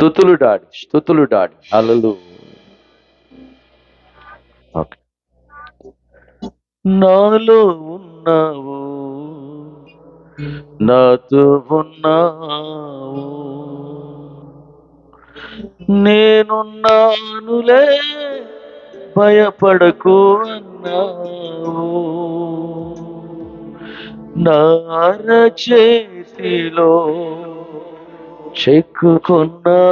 స్తుతులు డాడీ, స్తుతులు డాడీ. హల్లెలూయా. ఓకే. నాలో ఉన్నావు, నాతో ఉన్నావు, నేనున్నానులే భయపడకు అన్నావు, నా అరచేతిలో చెక్కుకున్నానన్నావు.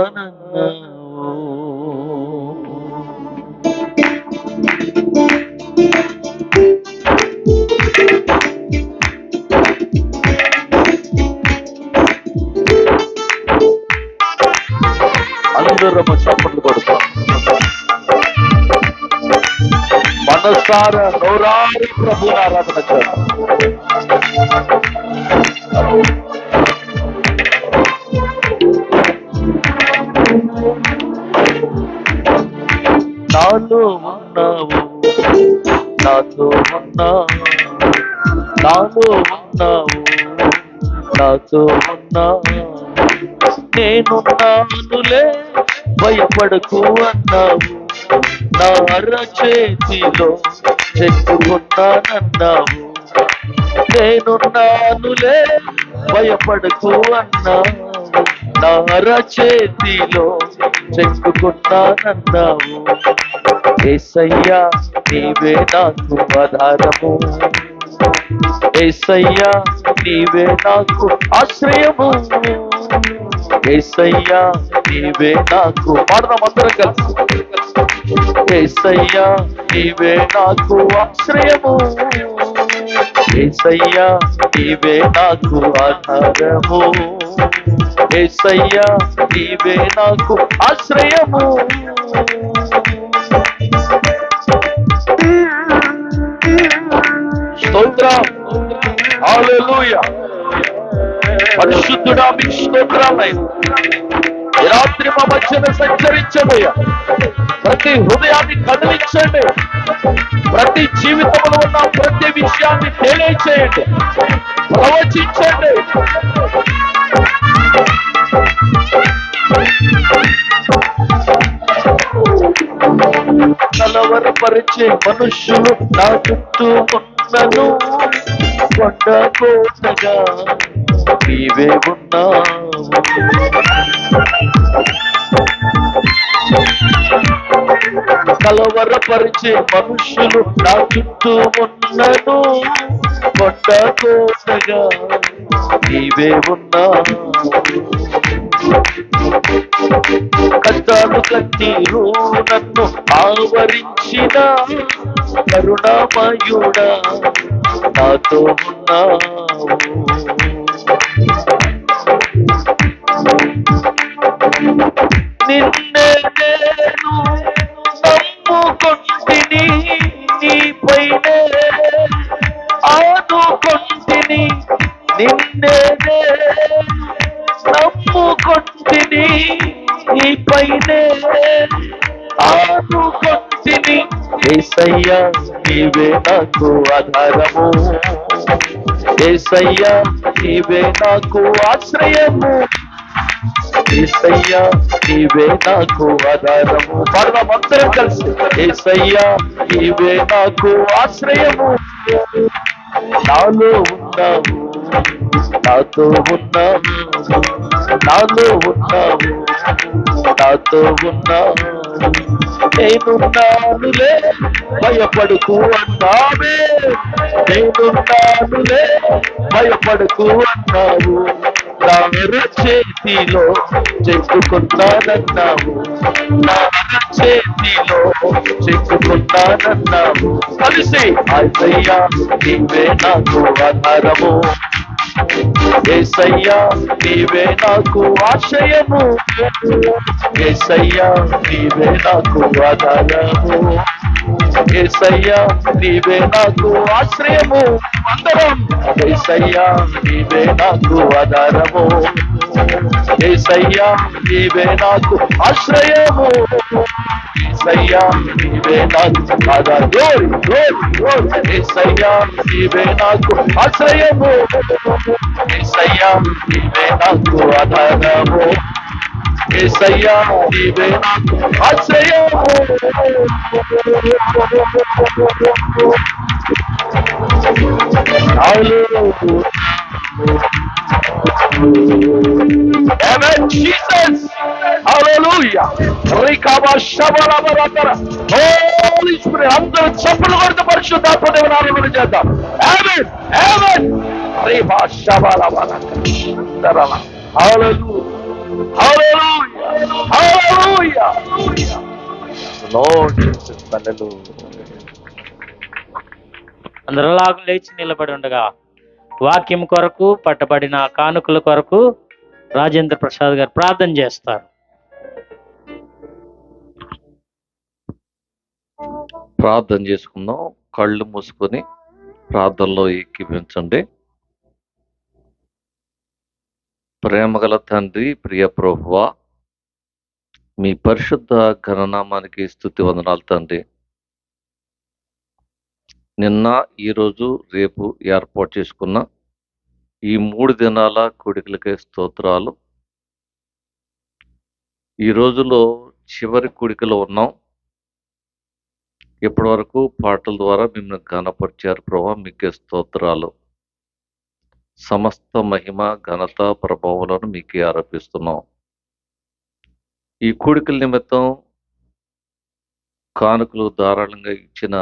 అందరము చప్పట్లు కొడతాం. మనసారా నోరారి ప్రభుని ఆరాధన చేద్దాం. నాలో ఉన్నావు, నాతో ఉన్నావు, నాలో ఉన్నావు, నాతో ఉన్నావు, నేనున్నానులే భయపడకు అన్నావు, నా అరచేతిలో చెక్కుకున్నానన్నావు, నేనున్నానులే భయపడకు అన్నావు, నా అరచేతిలో చెక్కుకున్నానన్నావు. యేసయ్యా నీవే నాకు ఆధారము, యేసయ్యా నీవే నాకు ఆశ్రయము, యేసయ్యా నీవే నాకు, పాడదాం అందరం కలిసి. యేసయ్యా నీవే నాకు ఆశ్రయము, యేసయ్యా నీవే నాకు ఆధారము, యేసయ్యా నీవే నాకు ఆశ్రయము. స్తోత్రం, హల్లెలూయా. పరిశుద్ధుడా మీకు స్తోత్రాలైన రాత్రి మా మధ్యన సంచరించబోయా, ప్రతి హృదయాన్ని కదిలించండి, ప్రతి జీవితంలో ఉన్న ప్రతి విషయాన్ని తెలియచేయండి, ప్రవచించండి. కలవరపరిచే మనుష్యులు నా చుట్టూ ఉన్నను, కొండ కోటగా నీవే ఉన్నావు, కలవరపరిచే మనుష్యులు నా చుట్టూ ఉన్నను, కొండ కోటగా నీవే ఉన్నావు, కష్టాలు కన్నీరు నన్ను ఆవరించిన కరుణామయుడా నాతో ఉన్నావు, నిన్నే నేను నమ్ముకొంటిని, నీపైనే ఆనుకొంటిని, నిన్నే నమ్ముకొంటిని, నీపైనే ఆనుకొంటిని, యేసయ్యా నీవే నాకు ఆధారము, యేసయ్యా నీవే నాకు ఆశ్రయము, యేసయ్యా నీవే నాకు ఆధారము. పాడదాం అందరం కలిసి. యేసయ్యా నీవే నాకు ఆశ్రయము, నాలో ఉన్నావు, నాతో ఉన్నావు, నాలో ఉన్నావు, నాతో ఉన్నావు, నేనున్నానులే భయపడుకు అన్నావే, నేనున్నానులే భయపడుకు అన్నావు, నా చేతిలో చెక్కుకున్నానన్నావు, నా చేతిలో చెక్కుకున్నానన్నావు. కలిసి యేసయ్యా నీవే నాకు ఆధారము, యేసయ్యా నీవే నాకు ఆశ్రయము, యేసయ్యా నీవే నాకు ఆధారము, యేసయ్యా నీవే నాకు ఆశ్రయము. అందరం యేసయ్యా నీవే నాకు ఆధారము, యేసయ్యా నీవే నాకు ఆశ్రయము, యేసయ్యా నీవే నాకు ఆధారము. Glory glory glory. యేసయ్యా నీవే నాకు ఆశ్రయము, యేసయ్యా నీవే నాకు ఆధారము, యేసయ్యా నీవే నాకు ఆశ్రయము. Amen, Jesus. Hallelujah. Rikaba shabarabara. Holy Spirit, అందరూ చప్పట్లు కొడుతూ పరిశుద్ధాత్మ దేవుని నామమున చేద్దాం. Amen. Amen. రిబా shabarabara. Hallelujah. Hallelujah. Hallelujah. Lord Jesus. Hallelujah. అందరూ లాగు లేచి నిలబడి ఉండగా వాక్యం కొరకు పట్టబడిన కానుకల కొరకు రాజేంద్ర ప్రసాద్ గారు ప్రార్థన చేస్తారు. ప్రార్థన చేసుకుందాం. కళ్ళు మూసుకొని ప్రార్థనలో ఏకీభవించండి. ప్రేమగల తండ్రి, ప్రియ ప్రభువా, మీ పరిశుద్ధ ఘననామానికి స్తుతి వందనాలు తండ్రి. నిన్న, ఈరోజు, రేపు ఏర్పాటు చేసుకున్న ఈ 3 దినాల కూడికలకే స్తోత్రాలు. ఈ రోజులో చివరి కూడికలో ఉన్నాం. ఇప్పటి వరకు పాటల ద్వారా మిమ్మల్ని ఘనపరిచారు ప్రభువా, మీకే స్తోత్రాలు. సమస్త మహిమ, ఘనత, ప్రభావాలను మీకే ఆరోపిస్తున్నాం. ఈ కూడికల నిమిత్తం కానుకలు ధారాళంగా ఇచ్చిన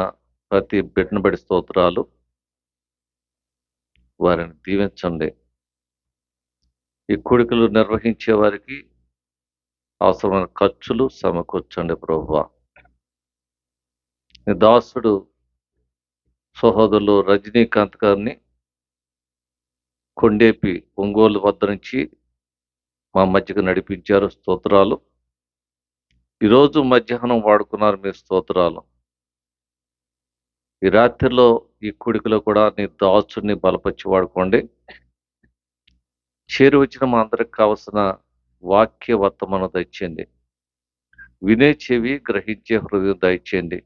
ప్రతి బిడ్డను బడి స్తోత్రాలు. వారిని దీవించండి. ఈ కూడికలు నిర్వహించే వారికి అవసరమైన ఖర్చులు సమకూర్చండి ప్రభువా. నీ దాసుడు సహోదరులు రజనీకాంత్ గారిని కొండేపి ఒంగోలు వద్ద నుంచి మా మధ్యకు నడిపించారు, స్తోత్రాలు. ఈరోజు మధ్యాహ్నం వాడుకున్నారు, మీ స్తోత్రాలు. ఈ రాత్రిలో ఈ కూడికలో కూడా నీ దాసుడిని బలపరిచి వాడుకోండి. చేరి వచ్చిన మా అందరికి కావలసిన వాక్య వర్తమానం దయచేయండి. వినే చెవి, గ్రహించే హృదయం దయచేయండి.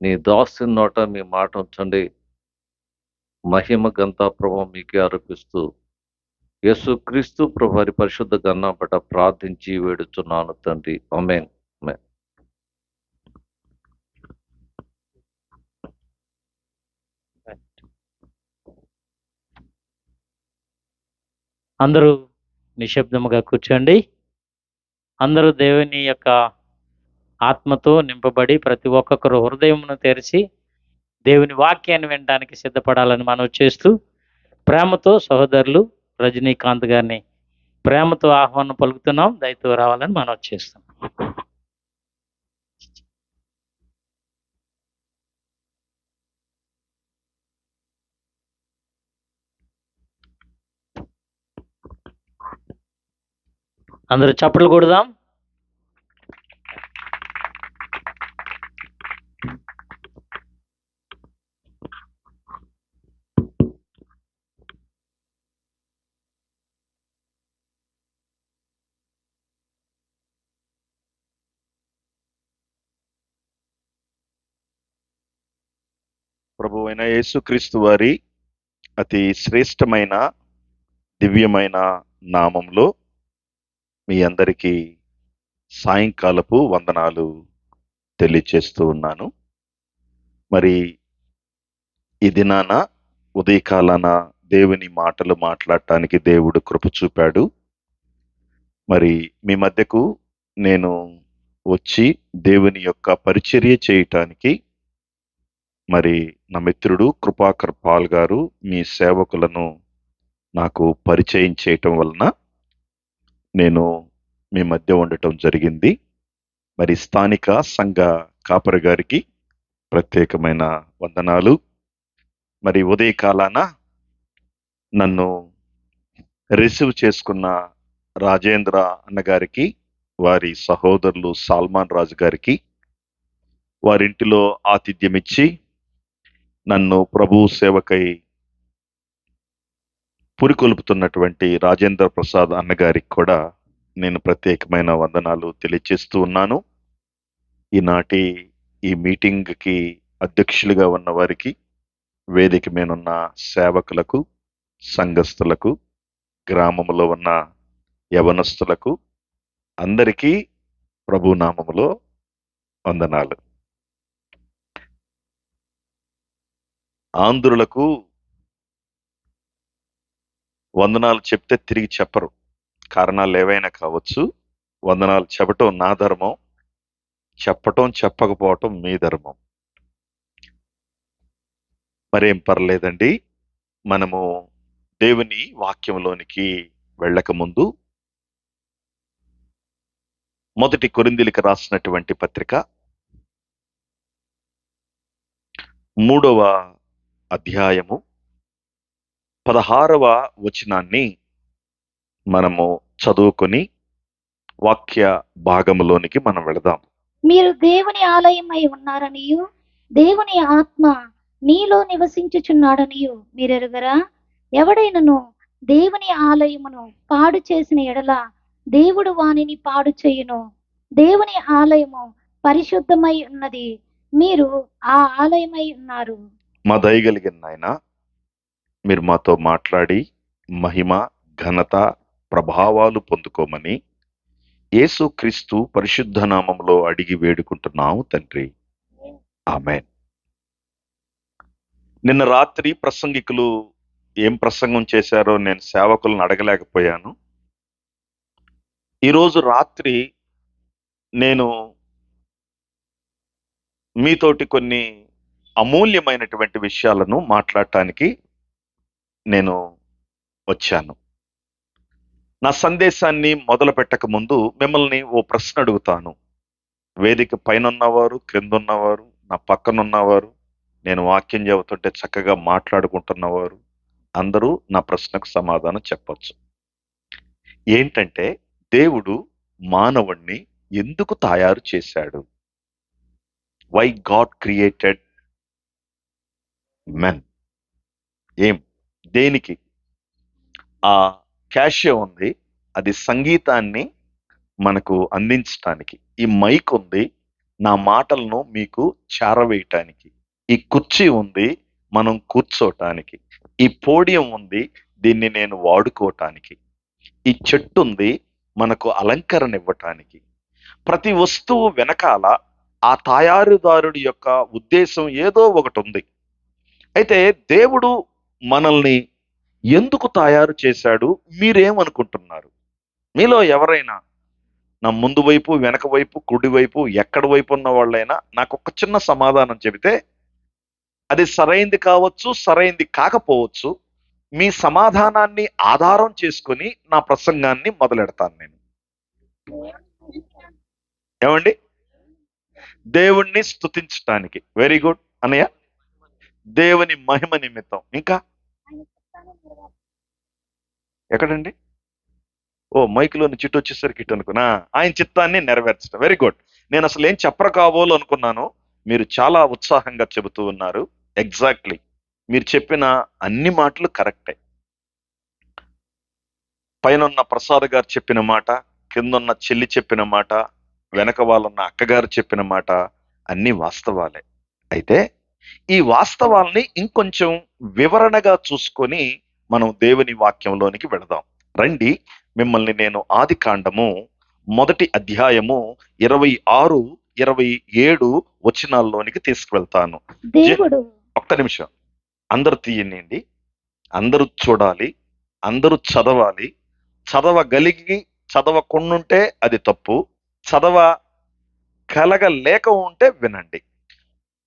నీ దాసుని నోట మీ మాట ఉంచండి. మహిమ, ఘనత, ప్రభావం మీకే ఆరోపిస్తూ యేసుక్రీస్తు ప్రభువారి పరిశుద్ధ గన్నా పట ప్రార్థించి వేడుచున్నాను తండ్రి. ఆమేన్. ఆమేన్. అందరూ నిశ్శబ్దముగా కూర్చోండి. అందరూ దేవుని యొక్క ఆత్మతో నింపబడి ప్రతి ఒక్కొక్కరు హృదయమును తెరిచి దేవుని వాక్యాన్ని వినడానికి సిద్ధపడాలని మనం చేస్తూ ప్రేమతో సహోదరులు రజనీకాంత్ గారిని ప్రేమతో ఆహ్వానం పలుకుతున్నాం. దయతో రావాలని మనం చేస్తాం. అందరూ చప్పట్లు కొడదాం. ప్రభువైన యేసుక్రీస్తు వారి అతి శ్రేష్టమైన దివ్యమైన నామంలో మీ అందరికీ సాయంకాలపు వందనాలు తెలియచేస్తూ ఉన్నాను. మరి ఈ దినాన ఉదయకాలాన దేవుని మాటలు మాట్లాడటానికి దేవుడు కృప చూపాడు. మరి మీ మధ్యకు నేను వచ్చి దేవుని యొక్క పరిచర్య చేయటానికి మరి నా మిత్రుడు కృపాకర్ పాల్ గారు మీ సేవకులను నాకు పరిచయం చేయటం వలన నేను మీ మధ్య ఉండటం జరిగింది. మరి స్థానిక సంఘ కాపరి గారికి ప్రత్యేకమైన వందనాలు. మరి ఉదయకాలాన నన్ను రిసీవ్ చేసుకున్న రాజేంద్ర అన్నగారికి, వారి సహోదరులు సాల్మాన్ రాజు గారికి, వారింటిలో ఆతిథ్యమిచ్చి నన్ను ప్రభు సేవకై పురికొల్పుతున్నటువంటి రాజేంద్ర ప్రసాద్ అన్నగారికి కూడా నేను ప్రత్యేకమైన వందనాలు తెలియజేస్తూ ఉన్నాను. ఈనాటి ఈ మీటింగ్కి అధ్యక్షులుగా ఉన్న వారికి, వేదిక మీదున్న సేవకులకు, సంఘస్థులకు, గ్రామంలో ఉన్న యవనస్తులకు అందరికీ ప్రభు నామములో వందనాలు. ఆంధ్రులకు వందనాలు చెప్తే తిరిగి చెప్పరు. కారణాలు ఏవైనా కావచ్చు. వందనాలు చెప్పటం నా ధర్మం, చెప్పటం చెప్పకపోవటం మీ ధర్మం. మరేం పర్లేదండి. మనము దేవుని వాక్యంలోనికి వెళ్ళక ముందు మొదటి కొరింథీయులకు రాసినటువంటి పత్రిక 3వ అధ్యాయము 16వ వచనాన్ని మనము చదువుకొని వాక్య భాగములోనికి మనం వెళదాం. మీరు దేవుని ఆలయమై ఉన్నారనియు దేవుని ఆత్మ మీలో నివసించుచున్నాడనియు మీరెరుగరా? ఎవడైనను దేవుని ఆలయమును పాడు చేసిన ఎడల దేవుడు వానిని పాడు చేయును. దేవుని ఆలయము పరిశుద్ధమై ఉన్నది, మీరు ఆ ఆలయమై ఉన్నారు. మా దయగలిగిన నాయన, మీరు మాతో మాట్లాడి మహిమ, ఘనత, ప్రభావాలు పొందుకోమని యేసుక్రీస్తు పరిశుద్ధ నామములో అడిగి వేడుకుంటున్నాము తండ్రి. ఆమేన్. నిన్న రాత్రి ప్రసంగికులు ఏం ప్రసంగం చేశారో నేను సేవకులను అడగలేకపోయాను. ఈరోజు రాత్రి నేను మీతోటి కొన్ని అమూల్యమైనటువంటి విషయాలను మాట్లాడటానికి నేను వచ్చాను. నా సందేశాన్ని మొదలు పెట్టక ముందు మిమ్మల్ని ఓ ప్రశ్న అడుగుతాను. వేదిక పైన ఉన్నవారు, క్రింద ఉన్నవారు, నా పక్కన ఉన్నవారు, నేను వాక్యం చెబుతుంటే చక్కగా మాట్లాడుకుంటున్నవారు అందరూ నా ప్రశ్నకు సమాధానం చెప్పొచ్చు. ఏంటంటే, దేవుడు మానవుణ్ణి ఎందుకు తయారు చేశాడు? Why God created men? దేనికి? ఆ క్యాషియో ఉంది, అది సంగీతాన్ని మనకు అందించటానికి. ఈ మైక్ ఉంది, నా మాటలను మీకు చేరవేయటానికి. ఈ కుర్చీ ఉంది, మనం కూర్చోటానికి. ఈ పోడియం ఉంది, దీన్ని నేను వాడుకోవటానికి. ఈ చెట్టు ఉంది, మనకు అలంకరణ ఇవ్వటానికి. ప్రతి వస్తువు వెనకాల ఆ తయారుదారుడి యొక్క ఉద్దేశం ఏదో ఒకటి ఉంది. అయితే దేవుడు మనల్ని ఎందుకు తయారు చేశాడు? మీరేమనుకుంటున్నారు? మీలో ఎవరైనా నా ముందు వైపు, వెనక వైపు, కుడి వైపు, ఎక్కడ వైపు ఉన్న వాళ్ళైనా నాకు ఒక చిన్న సమాధానం చెబితే అది సరైంది కావచ్చు, సరైంది కాకపోవచ్చు. మీ సమాధానాన్ని ఆధారం చేసుకొని నా ప్రసంగాన్ని మొదలెడతాను నేను. ఏమండి? దేవుణ్ణి స్తుతించటానికి. వెరీ గుడ్ అన్నయ్య. దేవుని మహిమ నిమిత్తం. ఇంకా ఎక్కడండి? ఓ, మైక్లోని చిట్టు వచ్చేసరికి ఇటు అనుకున్నా. ఆయన చిత్తాన్ని నెరవేర్చడం. Very good. నేను అసలు ఏం చెప్పరకాబోలు అనుకున్నాను, మీరు చాలా ఉత్సాహంగా చెబుతూ ఉన్నారు. ఎగ్జాక్ట్లీ మీరు చెప్పిన అన్ని మాటలు కరెక్టే. పైన ప్రసాద్ గారు చెప్పిన మాట, కిందన్న చెల్లి చెప్పిన మాట, వెనక వాళ్ళన్న అక్కగారు చెప్పిన మాట అన్ని వాస్తవాలే. అయితే ఈ వాస్తవాల్ని ఇంకొంచెం వివరణగా చూసుకొని మనం దేవుని వాక్యంలోనికి వెళదాం. రండి, మిమ్మల్ని నేను ఆది కాండము 1వ అధ్యాయము 26, 27 వచనాల్లోనికి తీసుకువెళ్తాను. దేవుడు ఒక్క నిమిషం, అందరూ తీయండి, అందరూ చూడాలి, అందరూ చదవాలి. చదవగలిగి చదవకుండుంటే అది తప్పు, చదవగలగలేక ఉంటే వినండి.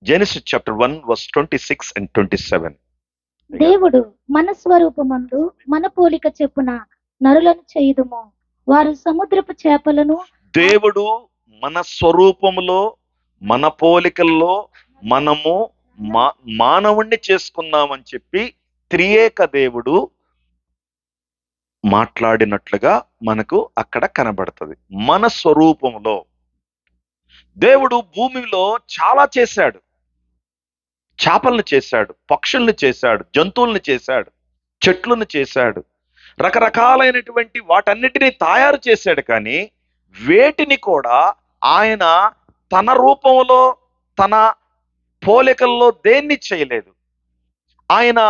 Genesis chapter 1 verse 26 and 27. దేవుడు మన స్వరూపమందు మన పోలిక చెప్పున నరులను చేయుదుము, వారు సముద్రపు చేపలను. దేవుడు మన స్వరూపములో, మన పోలికల్లో మనము మానవుణ్ణి చేసుకున్నామని చెప్పి త్రియేక దేవుడు మాట్లాడినట్లుగా మనకు అక్కడ కనబడుతుంది. మన స్వరూపంలో దేవుడు భూమిలో చాలా చేశాడు. చేపలను చేశాడు, పక్షుల్ని చేశాడు, జంతువుల్ని చేశాడు, చెట్లను చేశాడు, రకరకాలైనటువంటి వాటన్నిటినీ తయారు చేశాడు. కానీ వేటిని కూడా ఆయన తన రూపంలో, తన పోలికల్లో దేన్ని చేయలేదు. ఆయన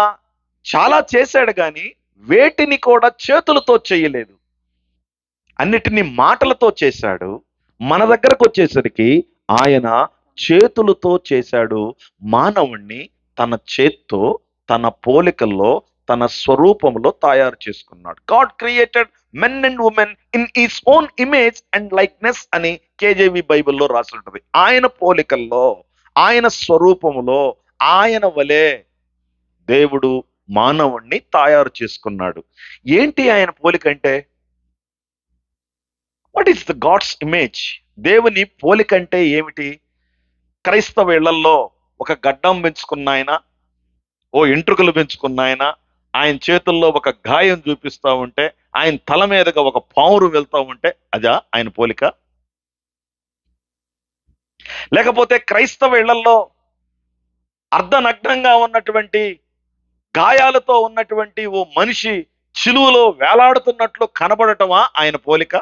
చాలా చేశాడు కానీ వేటిని కూడా చేతులతో చేయలేదు. అన్నిటినీ మాటలతో చేశాడు. మన దగ్గరకు వచ్చేసరికి ఆయన చేతులతో చేశాడు. మానవుణ్ణి తన చేత్తో, తన పోలికల్లో, తన స్వరూపంలో తయారు చేసుకున్నాడు. God created men and women in his own image and likeness అని కేజేవి బైబిల్లో రాసి ఉంటుంది. ఆయన పోలికల్లో, ఆయన స్వరూపములో, ఆయన వలె దేవుడు మానవుణ్ణి తయారు చేసుకున్నాడు. ఏంటి ఆయన పోలిక అంటే? What is the God's image? దేవుని పోలిక అంటే ఏమిటి? క్రైస్తవ ఇళ్లల్లో ఒక గడ్డం పెంచుకున్న ఆయన, ఓ ఎంట్రుకలు పెంచుకున్న ఆయన చేతుల్లో ఒక గాయం చూపిస్తా ఉంటే, ఆయన తల మీదుగా ఒక పావురు వెళ్తా ఉంటే అదా ఆయన పోలిక? లేకపోతే క్రైస్తవ ఇళ్లల్లో అర్ధనగ్నంగా ఉన్నటువంటి, గాయాలతో ఉన్నటువంటి ఓ మనిషి చిలువలో వేలాడుతున్నట్లు కనబడటమా ఆయన పోలిక?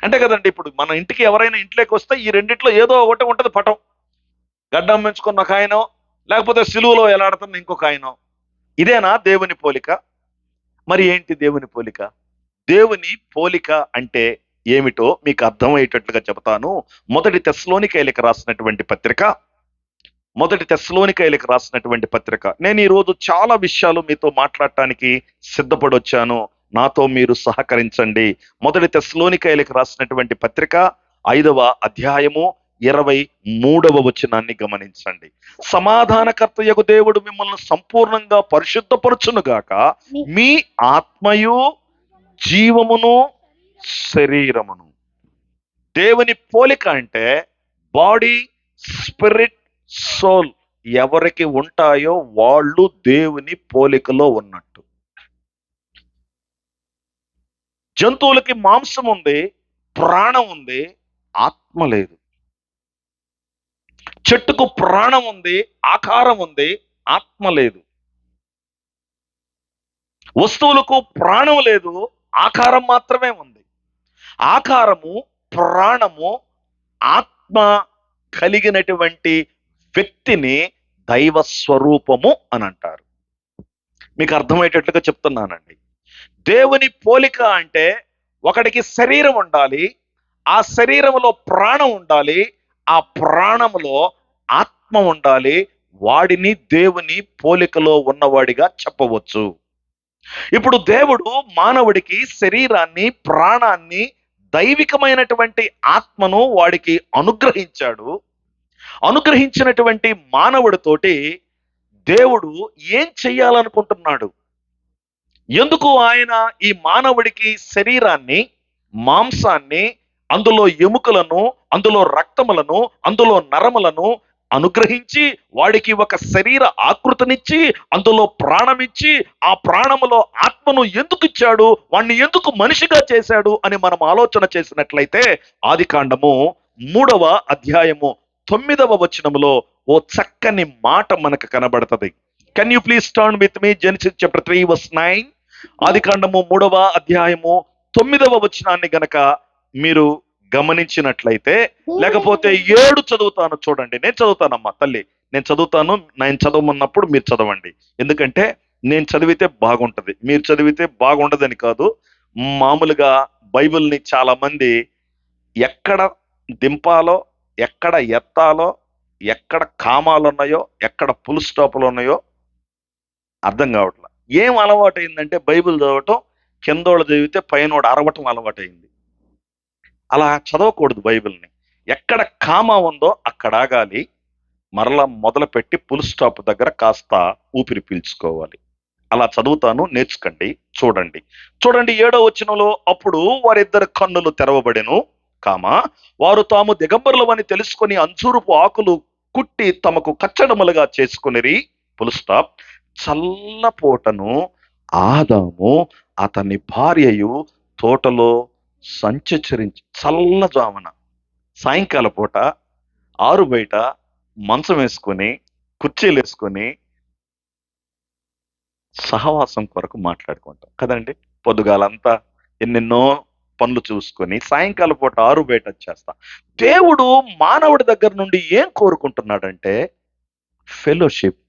అంటే కదండి, ఇప్పుడు మన ఇంటికి ఎవరైనా ఇంట్లోకి వస్తే ఈ రెండిట్లో ఏదో ఒకటి ఉంటది పటం. గడ్డం పెంచుకున్న ఒక ఆయనో, లేకపోతే సిలువలో ఎలాడుతున్న ఇంకొక ఆయనో. ఇదేనా దేవుని పోలిక? మరి ఏంటి దేవుని పోలిక? దేవుని పోలిక అంటే ఏమిటో మీకు అర్థమయ్యేటట్లుగా చెబుతాను. మొదటి తెస్సలోనికైలకు రాసినటువంటి పత్రిక. నేను ఈరోజు చాలా విషయాలు మీతో మాట్లాడటానికి సిద్ధపడొచ్చాను. నాతో మీరు సహకరించండి. మొదటి తెస్సలోనికైలకు రాసినటువంటి పత్రిక 5వ అధ్యాయము 23వ వచనాన్ని గమనించండి. సమాధానకర్తయగు దేవుడు మిమ్మల్ని సంపూర్ణంగా పరిశుద్ధపరచునుగాక, మీ ఆత్మయు, జీవమును, శరీరమును. దేవుని పోలిక అంటే బాడీ, స్పిరిట్, సోల్ ఎవరికి ఉంటాయో వాళ్ళు దేవుని పోలికలో ఉన్నట్టు. జంతువులకి మాంసం ఉంది, ప్రాణం ఉంది, ఆత్మ లేదు. చెట్టుకు ప్రాణం ఉంది, ఆకారం ఉంది, ఆత్మ లేదు. వస్తువులకు ప్రాణం లేదు, ఆకారం మాత్రమే ఉంది. ఆకారము, ప్రాణము, ఆత్మ కలిగినటువంటి వ్యక్తిని దైవ స్వరూపము అని అంటారు. మీకు అర్థమయ్యేటట్లుగా చెప్తున్నానండి. దేవుని పోలిక అంటే ఒకడికి శరీరం ఉండాలి, ఆ శరీరంలో ప్రాణం ఉండాలి, ఆ ప్రాణంలో ఆత్మ ఉండాలి. వాడిని దేవుని పోలికలో ఉన్నవాడిగా చెప్పవచ్చు. ఇప్పుడు దేవుడు మానవుడికి శరీరాన్ని, ప్రాణాన్ని, దైవికమైనటువంటి ఆత్మను వాడికి అనుగ్రహించాడు. అనుగ్రహించినటువంటి మానవుడితోటి దేవుడు ఏం చెయ్యాలనుకుంటున్నాడు? ఎందుకు ఆయన ఈ మానవుడికి శరీరాన్ని, మాంసాన్ని, అందులో ఎముకలను, అందులో రక్తములను, అందులో నరములను అనుగ్రహించి వాడికి ఒక శరీర ఆకృతినిచ్చి అందులో ప్రాణమిచ్చి ఆ ప్రాణములో ఆత్మను ఎందుకు ఇచ్చాడు, వాణ్ణి ఎందుకు మనిషిగా చేశాడు అని మనం ఆలోచన చేసినట్లయితే ఆదికాండము 3వ అధ్యాయము 9వ వచనములో ఓ చక్కని మాట మనకు కనబడుతుంది. Can you please turn with me Genesis chapter 3 verse 9. ఆదికాండము 3వ అధ్యాయము 9వ వచనాన్ని గనక మీరు గమనించినట్లయితే, లేకపోతే 7 చదువుతాను చూడండి. నేను చదువుతానమ్మా తల్లి, నేను చదువుతాను. నేను చదవమన్నప్పుడు మీరు చదవండి. ఎందుకంటే నేను చదివితే బాగుంటది, మీరు చదివితే బాగుండదని కాదు. మామూలుగా బైబిల్ని చాలా మంది ఎక్కడ దింపాలో, ఎక్కడ ఎత్తాలో, ఎక్కడ కామాలు ఉన్నాయో, ఎక్కడ ఫుల్ స్టాపులు ఉన్నాయో అర్థం కావట్లా. ఏం అలవాటు అయిందంటే బైబిల్ చదవటం, కిందోడు చదివితే పైనోడు అరవటం అలవాటైంది. అలా చదవకూడదు బైబిల్ని. ఎక్కడ కామా ఉందో అక్కడ ఆగాలి, మరలా మొదలుపెట్టి ఫుల్ స్టాప్ దగ్గర కాస్త ఊపిరి పీల్చుకోవాలి. అలా చదువుతాను, నేర్చుకోండి. చూడండి 7వ వచనంలో, అప్పుడు వారిద్దరు కన్నులు తెరవబడెను, వారు తాము దిగంబరులమని తెలుసుకొని అంజూరపు ఆకులు కుట్టి తమకు కచ్చడములుగా చేసుకొనిరి. Full stop. చల్లపోటను ఆదాము అతని భార్యయు తోటలో సంచరించి, చల్లజామున సాయంకాల పూట ఆరు బయట మంచం వేసుకొని, కుర్చీలు వేసుకొని సహవాసం కొరకు మాట్లాడుకుంటాం కదండి. పొద్దుగాలంతా ఎన్నెన్నో పనులు చూసుకొని సాయంకాల పూట ఆరు బయట వచ్చేస్తా. దేవుడు మానవుడి దగ్గర నుండి ఏం కోరుకుంటున్నాడంటే ఫెలోషిప్,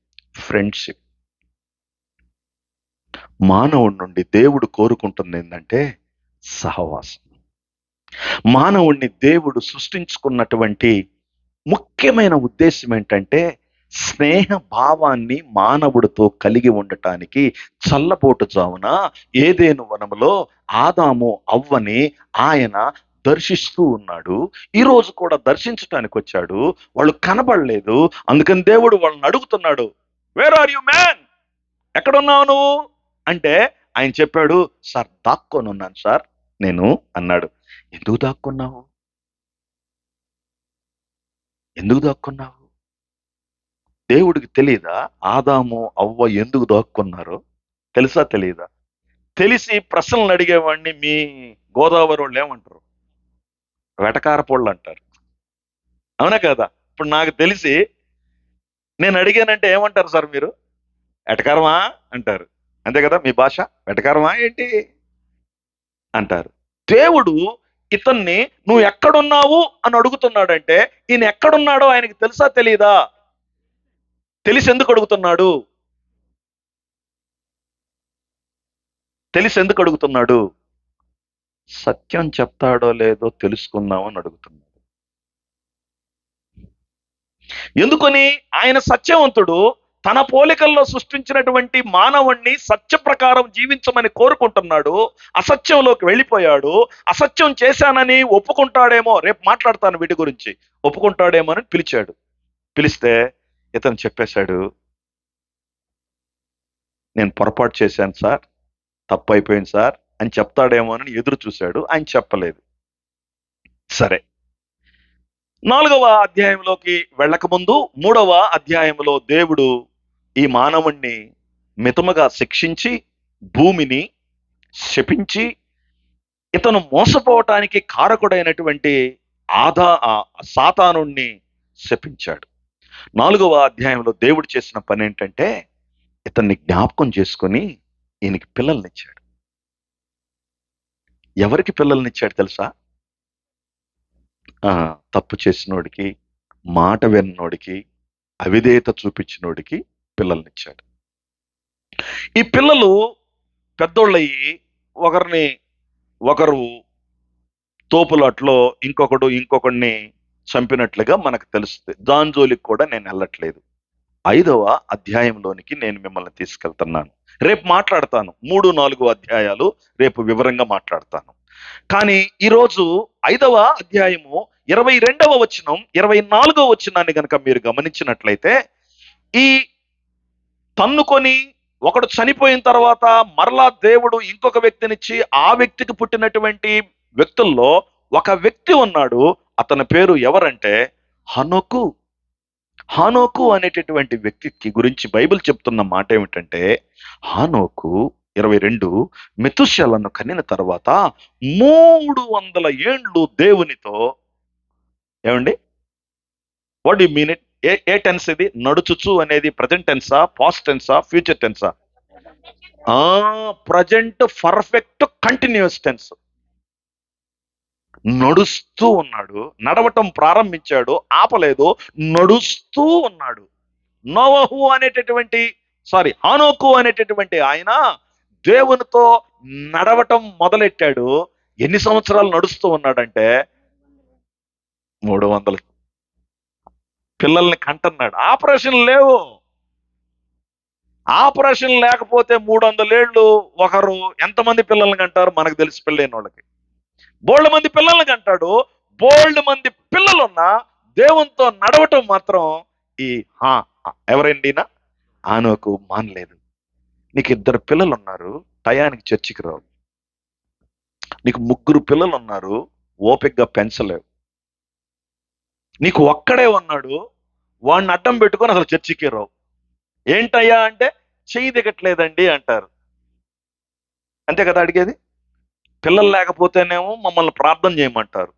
ఫ్రెండ్షిప్. మానవుడి నుండి దేవుడు కోరుకుంటుంది ఏంటంటే సహవాసం. మానవుణ్ణి దేవుడు సృష్టించుకున్నటువంటి ముఖ్యమైన ఉద్దేశం ఏంటంటే స్నేహ భావాన్ని మానవుడితో కలిగి ఉండటానికి చల్లపోటు జామున ఏదేను వనములో ఆదాము అవ్వని ఆయన దర్శిస్తూ ఉన్నాడు. ఈ రోజు కూడా దర్శించటానికి వచ్చాడు. వాళ్ళు కనబడలేదు. అందుకని దేవుడు వాళ్ళని అడుగుతున్నాడు, వేర్ ఆర్ యు మ్యాన్, ఎక్కడున్నావు నువ్వు అంటే ఆయన చెప్పాడు, సార్ దాక్కొని ఉన్నాను సార్ నేను అన్నాడు. ఎందుకు దాక్కున్నావు? ఎందుకు దాక్కున్నావు? దేవుడికి తెలియదా ఆదాము అవ్వ ఎందుకు దాక్కున్నారో? తెలుసా తెలియదా? తెలిసి ప్రశ్నలు అడిగేవాడిని మీ గోదావరి వాళ్ళు ఏమంటారు? వెటకారపోళ్ళు అంటారు. అవునా కదా? ఇప్పుడు నాకు తెలిసి నేను అడిగానంటే ఏమంటారు సార్ మీరు? వెటకారమా అంటారు. అంతే కదా మీ భాష? వెటకారమా ఏంటి అంటారు. దేవుడు ఇతన్ని నువ్వు ఎక్కడున్నావు అని అడుగుతున్నాడంటే ఈయన ఎక్కడున్నాడో ఆయనకి తెలుసా తెలియదా? తెలిసి ఎందుకు అడుగుతున్నాడు? తెలిసి ఎందుకు అడుగుతున్నాడు? సత్యం చెప్తాడో లేదో తెలుసుకుందామని అడుగుతున్నాడు. ఎందుకని? ఆయన సత్యవంతుడు. తన పోలికల్లో సృష్టించినటువంటి మానవుణ్ణి సత్య ప్రకారం జీవించమని కోరుకుంటున్నాడు. అసత్యంలోకి వెళ్ళిపోయాడు. అసత్యం చేశానని ఒప్పుకుంటాడేమో, రేపు మాట్లాడతాను వీటి గురించి, ఒప్పుకుంటాడేమో అని పిలిచాడు. పిలిస్తే ఇతను చెప్పేశాడు, నేను పొరపాటు చేశాను సార్, తప్పు అయిపోయింది సార్ అని చెప్తాడేమో అని ఎదురు చూశాడు. ఆయన చెప్పలేదు. సరే, 4వ అధ్యాయంలోకి వెళ్ళకముందు 3వ అధ్యాయంలో దేవుడు ఈ మానవుణ్ణి మితముగా శిక్షించి భూమిని శపించి ఇతను మోసపోవటానికి కారకుడైనటువంటి సాతానుణ్ణి శపించాడు. 4వ అధ్యాయంలో దేవుడు చేసిన పని ఏంటంటే ఇతన్ని జ్ఞాపకం చేసుకొని ఈయనకి పిల్లల్నిచ్చాడు. ఎవరికి పిల్లల్నిచ్చాడు తెలుసా? తప్పు చేసినోడికి, మాట విన్నోడికి, అవిధేయత చూపించినోడికి పిల్లల్నిచ్చాడు. ఈ పిల్లలు పెద్దోళ్ళయి ఒకరు తోపులాట్లో ఇంకొకడిని చంపినట్లుగా మనకు తెలుస్తుంది. దాని జోలికి కూడా నేను వెళ్ళట్లేదు. 5వ అధ్యాయంలోనికి నేను మిమ్మల్ని తీసుకెళ్తున్నాను. రేపు మాట్లాడతాను. 3, 4 అధ్యాయాలు రేపు వివరంగా మాట్లాడతాను. కానీ ఈరోజు 5వ అధ్యాయము 22వ వచనం 24వ వచనాన్ని గనక మీరు గమనించినట్లయితే, ఈ తన్నుకొని ఒకడు చనిపోయిన తర్వాత మరలా దేవుడు ఇంకొక వ్యక్తినిచ్చి ఆ వ్యక్తికి పుట్టినటువంటి వ్యక్తుల్లో ఒక వ్యక్తి ఉన్నాడు. అతని పేరు ఎవరంటే హనోకు. హానోకు అనేటటువంటి వ్యక్తికి గురించి బైబిల్ చెప్తున్న మాట ఏమిటంటే, హానోకు 22 మెతుషెలను కనిన తర్వాత 300 ఏండ్లు దేవునితో, ఏమండి వాట్ యు మీన్ ఇట్? ఏ టెన్స్ ఇది? నడుచుచు అనేది ప్రజెంట్ టెన్సా, పాస్ట్ టెన్సా, ఫ్యూచర్ టెన్సా? Present perfect continuous tense. నడుస్తూ ఉన్నాడు. నడవటం ప్రారంభించాడు, ఆపలేదు, నడుస్తూ ఉన్నాడు. హానోకు అనేటటువంటి ఆయన దేవునితో నడవటం మొదలెట్టాడు. ఎన్ని సంవత్సరాలు నడుస్తూ ఉన్నాడంటే 300. పిల్లల్ని కంటున్నాడు. ఆపరేషన్ లేవు. ఆపరేషన్ లేకపోతే 300 ఏళ్ళు ఒకరు ఎంతమంది పిల్లల్ని కంటారు? మనకు తెలిసి పెళ్ళైన వాళ్ళకి బోల్డ్ మంది పిల్లల్ని కంటాడు. బోల్డ్ మంది పిల్లలున్నా దేవునితో నడవటం మాత్రం ఈ ఎవరండినా హానోకు మానలేదు. నీకు 2 పిల్లలు ఉన్నారు, టయానికి చర్చికి రావు. నీకు 3 పిల్లలు ఉన్నారు, ఓపికగా పెంచలేవు. నీకు ఒక్కడే ఉన్నాడు, వాడిని అడ్డం పెట్టుకొని అసలు చర్చికి రావు. ఏంటయ్యా అంటే చెయ్యి దిగట్లేదండి అంటారు. అంతే కదా అడిగేది? పిల్లలు లేకపోతేనేమో మమ్మల్ని ప్రార్థన చేయమంటారు.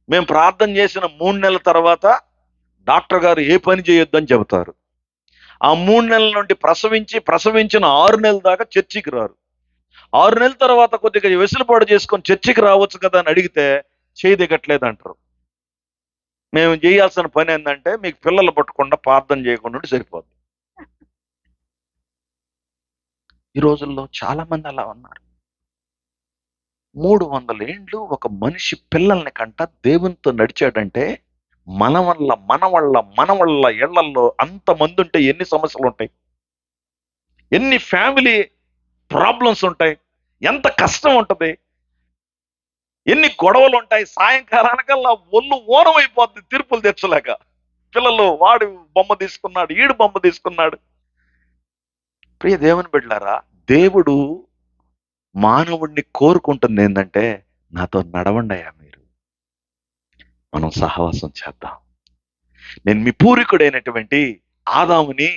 మేము ప్రార్థన చేసిన 3 నెలల తర్వాత డాక్టర్ గారు ఏ పని చేయొద్దని చెబుతారు. ఆ 3 నెలల నుండి ప్రసవించిన 6 నెలల దాకా చర్చికి రారు. 6 నెలల తర్వాత కొద్దిగా వెసులుబాటు చేసుకొని చర్చికి రావచ్చు కదా అని అడిగితే చేయి దిగట్లేదు అంటారు. మేము చేయాల్సిన పని ఏంటంటే మీకు పిల్లలు పట్టకుండా ప్రార్థన చేయకుండా సరిపోద్ది. ఈ రోజుల్లో చాలా మంది అలా ఉన్నారు. 300 ఏండ్లు ఒక మనిషి పిల్లల్ని కంట దేవునితో నడిచాడంటే మన వల్ల ఇళ్లల్లో అంతమంది ఉంటే ఎన్ని సమస్యలు ఉంటాయి, ఎన్ని ఫ్యామిలీ ప్రాబ్లమ్స్ ఉంటాయి, ఎంత కష్టం ఉంటది, ఎన్ని గొడవలు ఉంటాయి. సాయంకాలానికల్లా ఒళ్ళు ఓరం అయిపోద్ది తీర్పులు తెచ్చలేక. పిల్లలు వాడు బొమ్మ తీసుకున్నాడు, ఈడు బొమ్మ తీసుకున్నాడు. ప్రియ దేవుని బిడ్డలారా, దేవుడు మానవుణ్ణి కోరుకుంటుంది ఏంటంటే, నాతో నడవండి అయ్యా మీరు, మనం సహవాసం చేద్దాం. నేను మీ పూర్వీకుడైనటువంటి ఆదాముని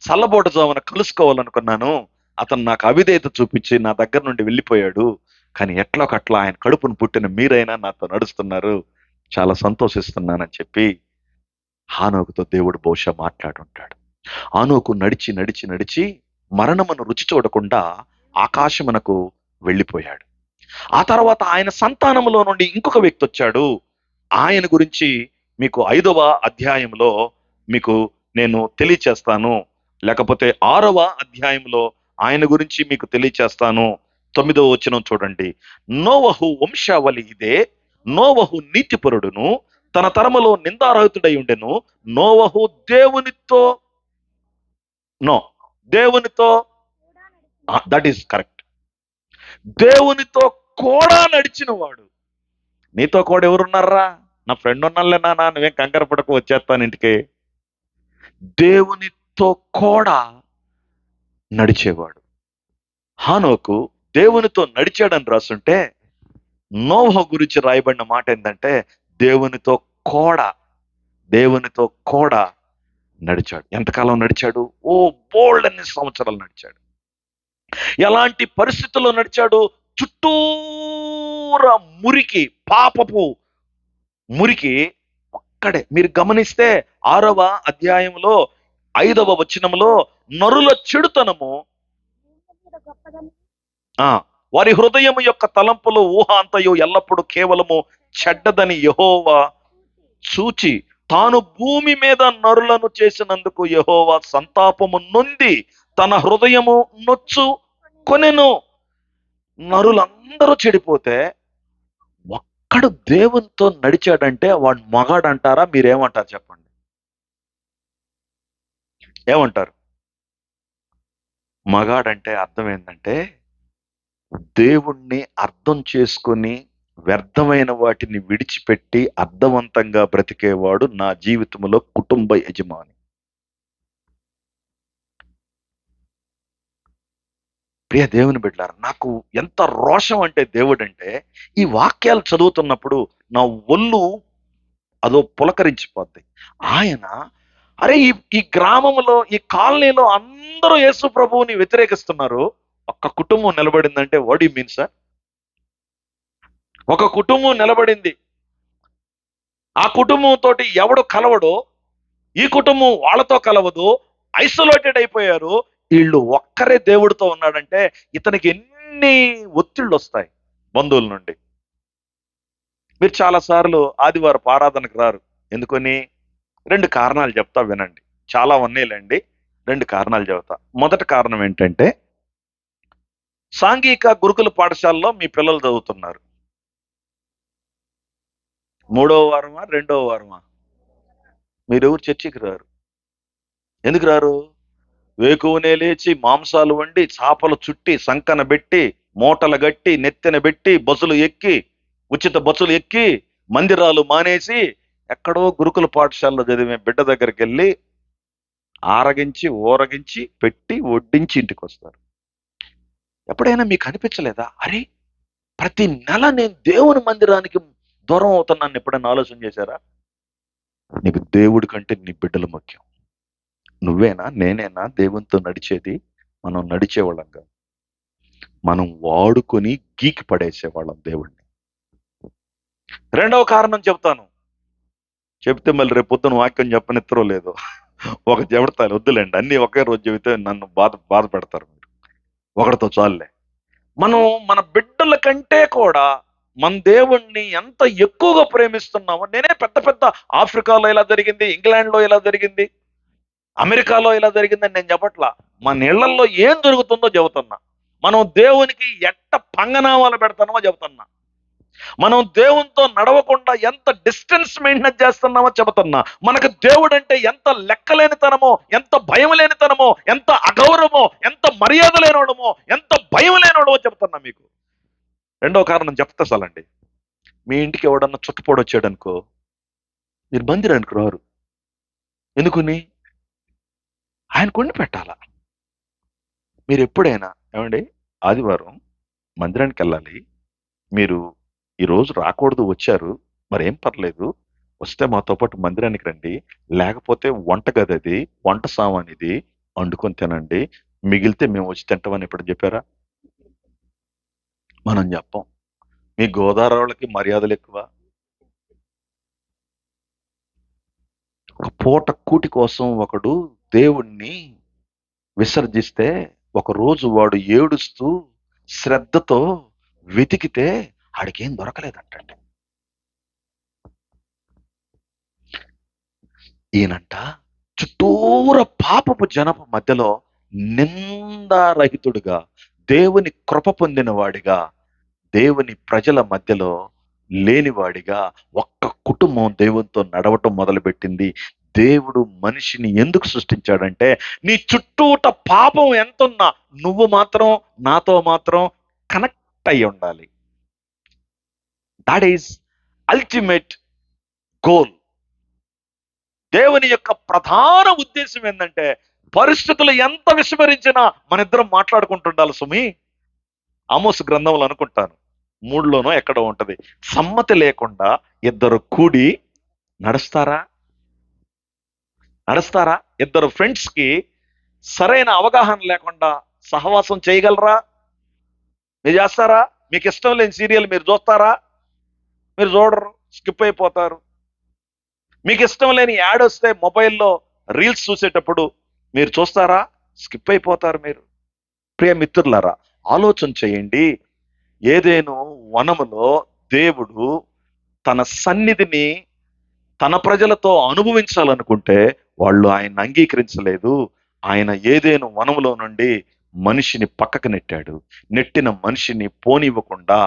చల్లబోట జామున కలుసుకోవాలనుకున్నాను. అతను నాకు అవిధేయత చూపించి నా దగ్గర నుండి వెళ్ళిపోయాడు. కానీ ఎట్లోకట్లా ఆయన కడుపును పుట్టిన మీరైనా నాతో నడుస్తున్నారు, చాలా సంతోషిస్తున్నానని చెప్పి హానోకుతో దేవుడు బహుశా మాట్లాడుంటాడు. హానోకు నడిచి నడిచి నడిచి మరణమును రుచి చూడకుండా ఆకాశమునకు వెళ్ళిపోయాడు. ఆ తర్వాత ఆయన సంతానములో నుండి ఇంకొక వ్యక్తి వచ్చాడు. ఆయన గురించి మీకు 5వ అధ్యాయంలో మీకు నేను తెలియచేస్తాను, లేకపోతే 6వ అధ్యాయంలో ఆయన గురించి మీకు తెలియచేస్తాను. 9వ వచనం చూడండి. నోవహు వంశావళి ఇదే. నోవహు నీతిపరుడును, తన తరములో నిందారహితుడై ఉండెను. నోవహు దేవునితో దట్ ఈస్ కరెక్ట్, దేవునితో కూడా నడిచిన వాడు. నీతో కూడా ఎవరున్నారా? నా ఫ్రెండ్ ఉన్నాళ్ళే నాన్న, నువ్వేం కంగారు పడకు, వచ్చేస్తాను ఇంటికి. దేవునితో కూడా నడిచేవాడు. హానోకు దేవునితో నడిచాడని రాసుంటే, నోవహు గురించి రాయబడిన మాట ఏంటంటే, దేవునితో కూడా నడిచాడు. ఎంతకాలం నడిచాడు? బోల్డ్ అన్ని సంవత్సరాలు నడిచాడు. ఎలాంటి పరిస్థితుల్లో నడిచాడు? చుట్టూరా మురికి, పాపపు మురికి ఒక్కడే. మీరు గమనిస్తే 6వ అధ్యాయంలో 5వ వచనంలో, నరుల చెడుతనము వారి హృదయం యొక్క తలంపులు ఊహ అంతయు ఎల్లప్పుడూ కేవలము చెడ్డదని యెహోవా చూచి, తాను భూమి మీద నరులను చేసినందుకు యెహోవా సంతాపము నొంది తన హృదయము నొచ్చు కొనెను. నరులందరూ చెడిపోతే ఒక్కడు దేవునితో నడిచాడంటే వాడు మగాడంటారా? మీరేమంటారు చెప్పండి, ఏమంటారు? మగాడంటే అర్థం ఏంటంటే, దేవుణ్ణి అర్థం చేసుకొని వ్యర్థమైన వాటిని విడిచిపెట్టి అర్థవంతంగా బ్రతికేవాడు నా జీవితంలో కుటుంబ యజమాని. ప్రియ దేవుని బిడ్డలారా, నాకు ఎంత రోషం అంటే దేవుడంటే, ఈ వాక్యాలు చదువుతున్నప్పుడు నా ఒళ్ళు అదో పులకరించిపోద్ది. ఆయన అరే ఈ గ్రామంలో, ఈ కాలనీలో అందరూ యేసు ప్రభువుని వ్యతిరేకిస్తున్నారు, ఒక్క కుటుంబం నిలబడిందంటే వాట్ యు మీన్ సార్? ఒక కుటుంబం నిలబడింది, ఆ కుటుంబం తోటి ఎవడు కలవడో, ఈ కుటుంబం వాళ్ళతో కలవదు, ఐసోలేటెడ్ అయిపోయారు. వీళ్ళు ఒక్కరే దేవుడితో ఉన్నాడంటే ఇతనికి ఎన్ని ఒత్తిళ్ళు వస్తాయి బంధువుల నుండి. మీరు చాలాసార్లు ఆదివారం ఆరాధనకు రారు. ఎందుకని? 2 కారణాలు చెప్తా వినండి. చాలా ఉన్నాయిలేండి, 2 కారణాలు చెబుతా. మొదటి కారణం ఏంటంటే, సాంఘిక గురుకుల పాఠశాలలో మీ పిల్లలు చదువుతున్నారు. 3వ వారమా 2వ వారమా? మీరెవరు చర్చికి రారు. ఎందుకు రారు? వేకువనే లేచి మాంసాలు వండి, చాపలు చుట్టి, సంకన పెట్టి, మూటలు గట్టి, నెత్తెన పెట్టి, బస్సులు ఎక్కి, ఉచిత బస్సులు ఎక్కి, మందిరాలు మానేసి ఎక్కడో గురుకుల పాఠశాలలో చదివే బిడ్డ దగ్గరికి వెళ్ళి ఆరగించి ఊరగించి పెట్టి వడ్డించి ఇంటికి వస్తారు. ఎప్పుడైనా మీకు అనిపించలేదా, అరే ప్రతి నెల నేను దేవుని మందిరానికి దూరం అవుతున్నాను? ఎప్పుడైనా ఆలోచన చేశారా? నీకు దేవుడి కంటే నీ బిడ్డలు ముఖ్యం. నువ్వేనా, నేనేనా దేవునితో నడిచేది? మనం నడిచేవాళ్ళం కాదు, మనం వాడుకొని గీకి పడేసేవాళ్ళం దేవుణ్ణి. 2వ కారణం చెప్తాను, చెప్తే మళ్ళీ రేపు పొద్దున వాక్యం చెప్పనిత్తరో లేదో, ఒక చెబడతాను, వద్దులేండి, అన్ని ఒకే రోజు చెబితే నన్ను బాధ పెడతారు మీరు. ఒకటితో చాలులే. మనం మన బిడ్డల కంటే కూడా మన దేవుణ్ణి ఎంత ఎక్కువగా ప్రేమిస్తున్నామో. నేనే పెద్ద ఆఫ్రికాలో ఇలా జరిగింది, ఇంగ్లాండ్లో ఇలా జరిగింది, అమెరికాలో ఇలా జరిగిందని నేను చెప్పట్లా. మన ఇళ్లల్లో ఏం జరుగుతుందో చెబుతున్నా. మనం దేవునికి ఎట్ట పంగనామాలు పెడుతున్నామో చెబుతున్నా. మనం దేవునితో నడవకుండా ఎంత డిస్టెన్స్ మెయింటైన్ చేస్తున్నామో చెబుతున్నా. మనకు దేవుడు అంటే ఎంత లెక్కలేనితనమో, ఎంత భయం లేనితనమో, ఎంత అగౌరవమో, ఎంత మర్యాద లేనోడమో, ఎంత భయం లేనోడమో చెబుతున్నా మీకు. రెండో కారణం చెప్తా చాలండి. మీ ఇంటికి ఎవడన్నా చుట్టుపోడు వచ్చాడు అనుకో, మీరు మందిరానికి రారు. ఎందుకుని? ఆయన కొండి పెట్టాలా. మీరు ఎప్పుడైనా ఏమండి ఆదివారం మందిరానికి వెళ్ళాలి, మీరు ఈరోజు రాకూడదు, వచ్చారు, మరేం పర్లేదు, వస్తే మాతో పాటు మందిరానికి రండి, లేకపోతే వంటగది అది, వంట సామాన్ ఇది, వండుకొని తినండి, మిగిలితే మేము వచ్చి తింటామని ఎప్పుడు చెప్పారా? మనం చెప్పం. మీ గోదావరి వాళ్ళకి మర్యాదలు ఎక్కువ. ఒక పూట కూటి కోసం ఒకడు దేవుణ్ణి విసర్జిస్తే, ఒక రోజు వాడు ఏడుస్తూ శ్రద్ధతో వెతికితే ఆడికేం దొరకలేదంటండి. ఈయనంట చుట్టూర పాపపు జనపు మధ్యలో నిందారహితుడుగా, దేవుని కృప పొందిన వాడిగా, దేవుని ప్రజల మధ్యలో లేనివాడిగా ఒక్క కుటుంబం దేవునితో నడవటం మొదలుపెట్టింది. దేవుడు మనిషిని ఎందుకు సృష్టించాడంటే, నీ చుట్టూట పాపం ఎంతున్నా నువ్వు మాత్రం నాతో మాత్రం కనెక్ట్ అయి ఉండాలి. That is ultimate goal. దేవుని యొక్క ప్రధాన ఉద్దేశం ఏంటంటే, పరిస్థితులు ఎంత విస్మరించినా మన ఇద్దరం మాట్లాడుకుంటుండాలి. సుమి, ఆమోసు గ్రంథంలో అనుకుంటాను 3లోనో ఎక్కడో ఉంటది, సమ్మతి లేకుండా ఇద్దరు కూడి నడుస్తారా? ఇద్దరు ఫ్రెండ్స్ కి సరైన అవగాహన లేకుండా సహవాసం చేయగలరా? మీరు చేస్తారా? మీకు ఇష్టం లేని సీరియల్ మీరు చూస్తారా? మీరు చూడరు, స్కిప్ అయిపోతారు. మీకు ఇష్టం లేని యాడ్ వస్తే మొబైల్లో రీల్స్ చూసేటప్పుడు మీరు చూస్తారా? స్కిప్ అయిపోతారు మీరు. ప్రియ మిత్రులారా, ఆలోచన చేయండి. ఏదేను వనములో దేవుడు తన సన్నిధిని తన ప్రజలతో అనుభవించాలనుకుంటే వాళ్ళు ఆయన అంగీకరించలేదు. ఆయన ఏదేను వనములో నుండి మనిషిని పక్కకు నెట్టిన మనిషిని పోనివ్వకుండా,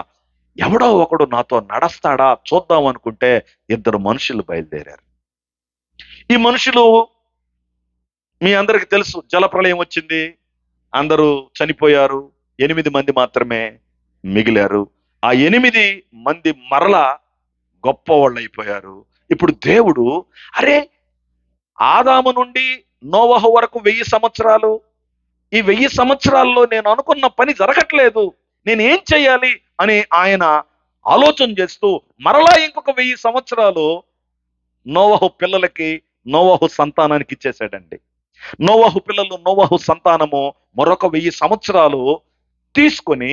ఎవడో ఒకడు నాతో నడుస్తాడా చూద్దాం అనుకుంటే ఇద్దరు మనుషులు బయలుదేరారు. ఈ మనుషులు మీ అందరికి తెలుసు, జలప్రళయం వచ్చింది, అందరూ చనిపోయారు, 8 మంది మాత్రమే మిగిలారు. ఆ 8 మంది మరలా గొప్ప వాళ్ళు అయిపోయారు. ఇప్పుడు దేవుడు, అరే ఆదాము నుండి నోవహు వరకు 1000 సంవత్సరాలు, ఈ 1000 సంవత్సరాల్లో నేను అనుకున్న పని జరగట్లేదు, నేనేం చేయాలి అని ఆయన ఆలోచన చేస్తూ మరలా ఇంకొక 1000 సంవత్సరాలు నోవహు పిల్లలకి, నోవహు సంతానానికి ఇచ్చేసాడండి. నోవహు పిల్లలు, నోవహు సంతానము మరొక 1000 సంవత్సరాలు తీసుకొని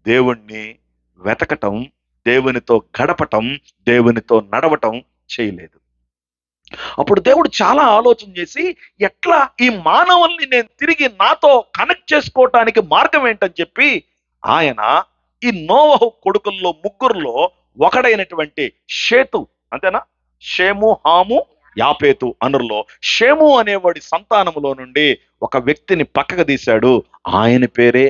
దేవుణ్ణి వెతకటం, దేవునితో గడపటం, దేవునితో నడవటం చేయలేదు. అప్పుడు దేవుడు చాలా ఆలోచన చేసి, ఎట్లా ఈ మానవుల్ని నేను తిరిగి నాతో కనెక్ట్ చేసుకోవటానికి మార్గం ఏంటని చెప్పి ఆయన ఈ నోవహు కొడుకుల్లో 3లో ఒకడైనటువంటి షేతు, అంతేనా, షేము, హాము, యాపేతు అనుల్లో షేము అనేవాడి సంతానములో నుండి ఒక వ్యక్తిని పక్కకు తీశాడు. ఆయన పేరే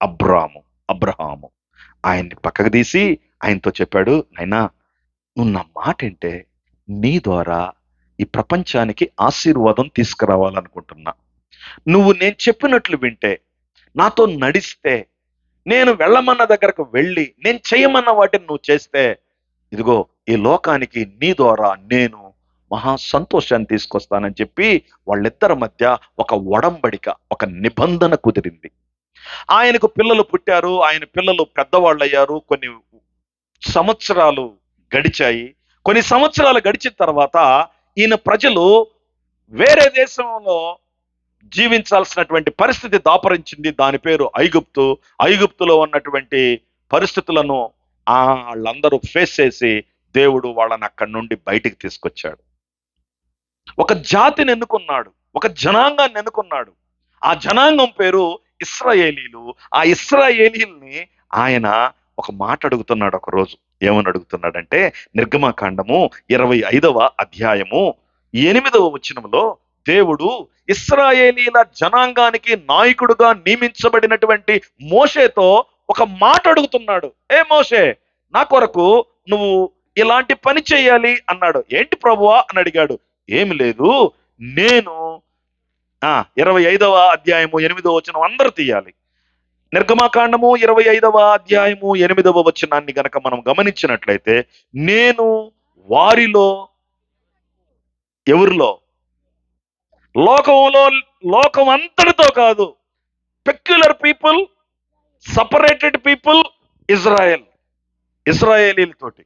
అబ్రహాము. ఆయన్ని పక్కకు తీసి ఆయనతో చెప్పాడు, నైనా నువ్వు నా మాట అంటే నీ ద్వారా ఈ ప్రపంచానికి ఆశీర్వాదం తీసుకురావాలనుకుంటున్నా. నువ్వు నేను చెప్పినట్లు వింటే, నాతో నడిస్తే, నేను వెళ్ళమన్న దగ్గరకు వెళ్ళి నేను చేయమన్న వాటిని నువ్వు చేస్తే, ఇదిగో ఈ లోకానికి నీ ద్వారా నేను మహా సంతోషాన్ని తీసుకొస్తానని చెప్పి వాళ్ళిద్దరి మధ్య ఒక ఒడంబడిక, ఒక నిబంధన కుదిరింది. ఆయనకు పిల్లలు పుట్టారు, ఆయన పిల్లలు పెద్దవాళ్ళు అయ్యారు. కొన్ని సంవత్సరాలు గడిచాయి. కొన్ని సంవత్సరాలు గడిచిన తర్వాత ఈయన ప్రజలు వేరే దేశంలో జీవించాల్సినటువంటి పరిస్థితి దాపరించింది. దాని పేరు ఐగుప్తు. ఐగుప్తులో ఉన్నటువంటి పరిస్థితులను వాళ్ళందరూ ఫేస్ చేసి దేవుడు వాళ్ళని అక్కడి నుండి బయటికి తీసుకొచ్చాడు. ఒక జాతిని ఎన్నుకున్నాడు, ఒక జనాంగాన్ని ఎన్నుకున్నాడు. ఆ జనాంగం పేరు ఇశ్రాయేలీలు. ఆ ఇశ్రాయేలీల్ని ఆయన ఒక మాట అడుగుతున్నాడు. ఒక రోజు ఏమని అడుగుతున్నాడంటే, నిర్గమకాండము 25వ అధ్యాయము 8వ వచనంలో దేవుడు ఇశ్రాయేలీల జనాంగానికి నాయకుడుగా నియమించబడినటువంటి మోషేతో ఒక మాట అడుగుతున్నాడు. ఏ మోషే, నా కొరకు నువ్వు ఇలాంటి పని చేయాలి అన్నాడు. ఏంటి ప్రభువా అని అడిగాడు. ఏమి లేదు, నేను 25వ అధ్యాయము 8వ వచనం అందరూ తీయాలి. నిర్గమకాండము 25వ అధ్యాయము 8వ వచనాన్ని గనక మనం గమనించినట్లయితే, నేను వారిలో, ఎవరిలో? లోకం అంతటితో కాదు, పెక్యులర్ పీపుల్, సపరేటెడ్ పీపుల్, ఇస్రాయేలీలతోటి,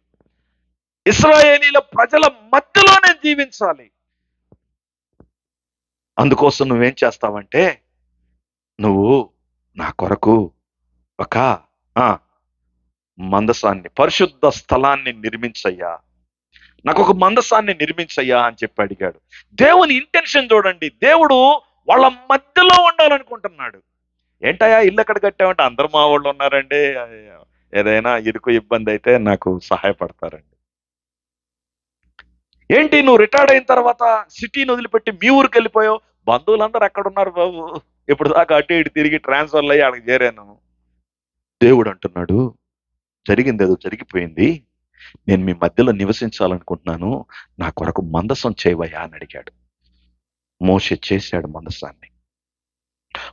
ఇస్రాయేలీల ప్రజల మధ్యలో నేను జీవించాలి. అందుకోసం నువ్వేం చేస్తావంటే, నువ్వు నా కొరకు ఒక మందసాన్ని, పరిశుద్ధ స్థలాన్ని నిర్మించయ్యా, నాకు ఒక మందసాన్ని నిర్మించయ్యా అని చెప్పి అడిగాడు. దేవుని ఇంటెన్షన్ చూడండి, దేవుడు వాళ్ళ మధ్యలో ఉండాలనుకుంటున్నాడు. ఏంటయ్యా ఇల్లు ఎక్కడ కట్టామంటే, అందరు మా వాళ్ళు ఉన్నారండి, ఏదైనా ఇరుకు ఇబ్బంది అయితే నాకు సహాయపడతారండి. ఏంటి నువ్వు రిటైర్డ్ అయిన తర్వాత సిటీని వదిలిపెట్టి మీ ఊరికి వెళ్ళిపోయావు? బంధువులందరూ ఎక్కడ ఉన్నారు బాబు, ఇప్పుడు దాకా అటు ఇటు తిరిగి ట్రాన్స్ఫర్లు అయ్యి అక్కడికి చేరాను. దేవుడు అంటున్నాడు, జరిగింది ఏదో జరిగిపోయింది, నేను మీ మధ్యలో నివసించాలనుకుంటున్నాను, నా కొరకు మందసం చేయవయ్యా అని అడిగాడు. మోషే చేశాడు మందసాన్ని.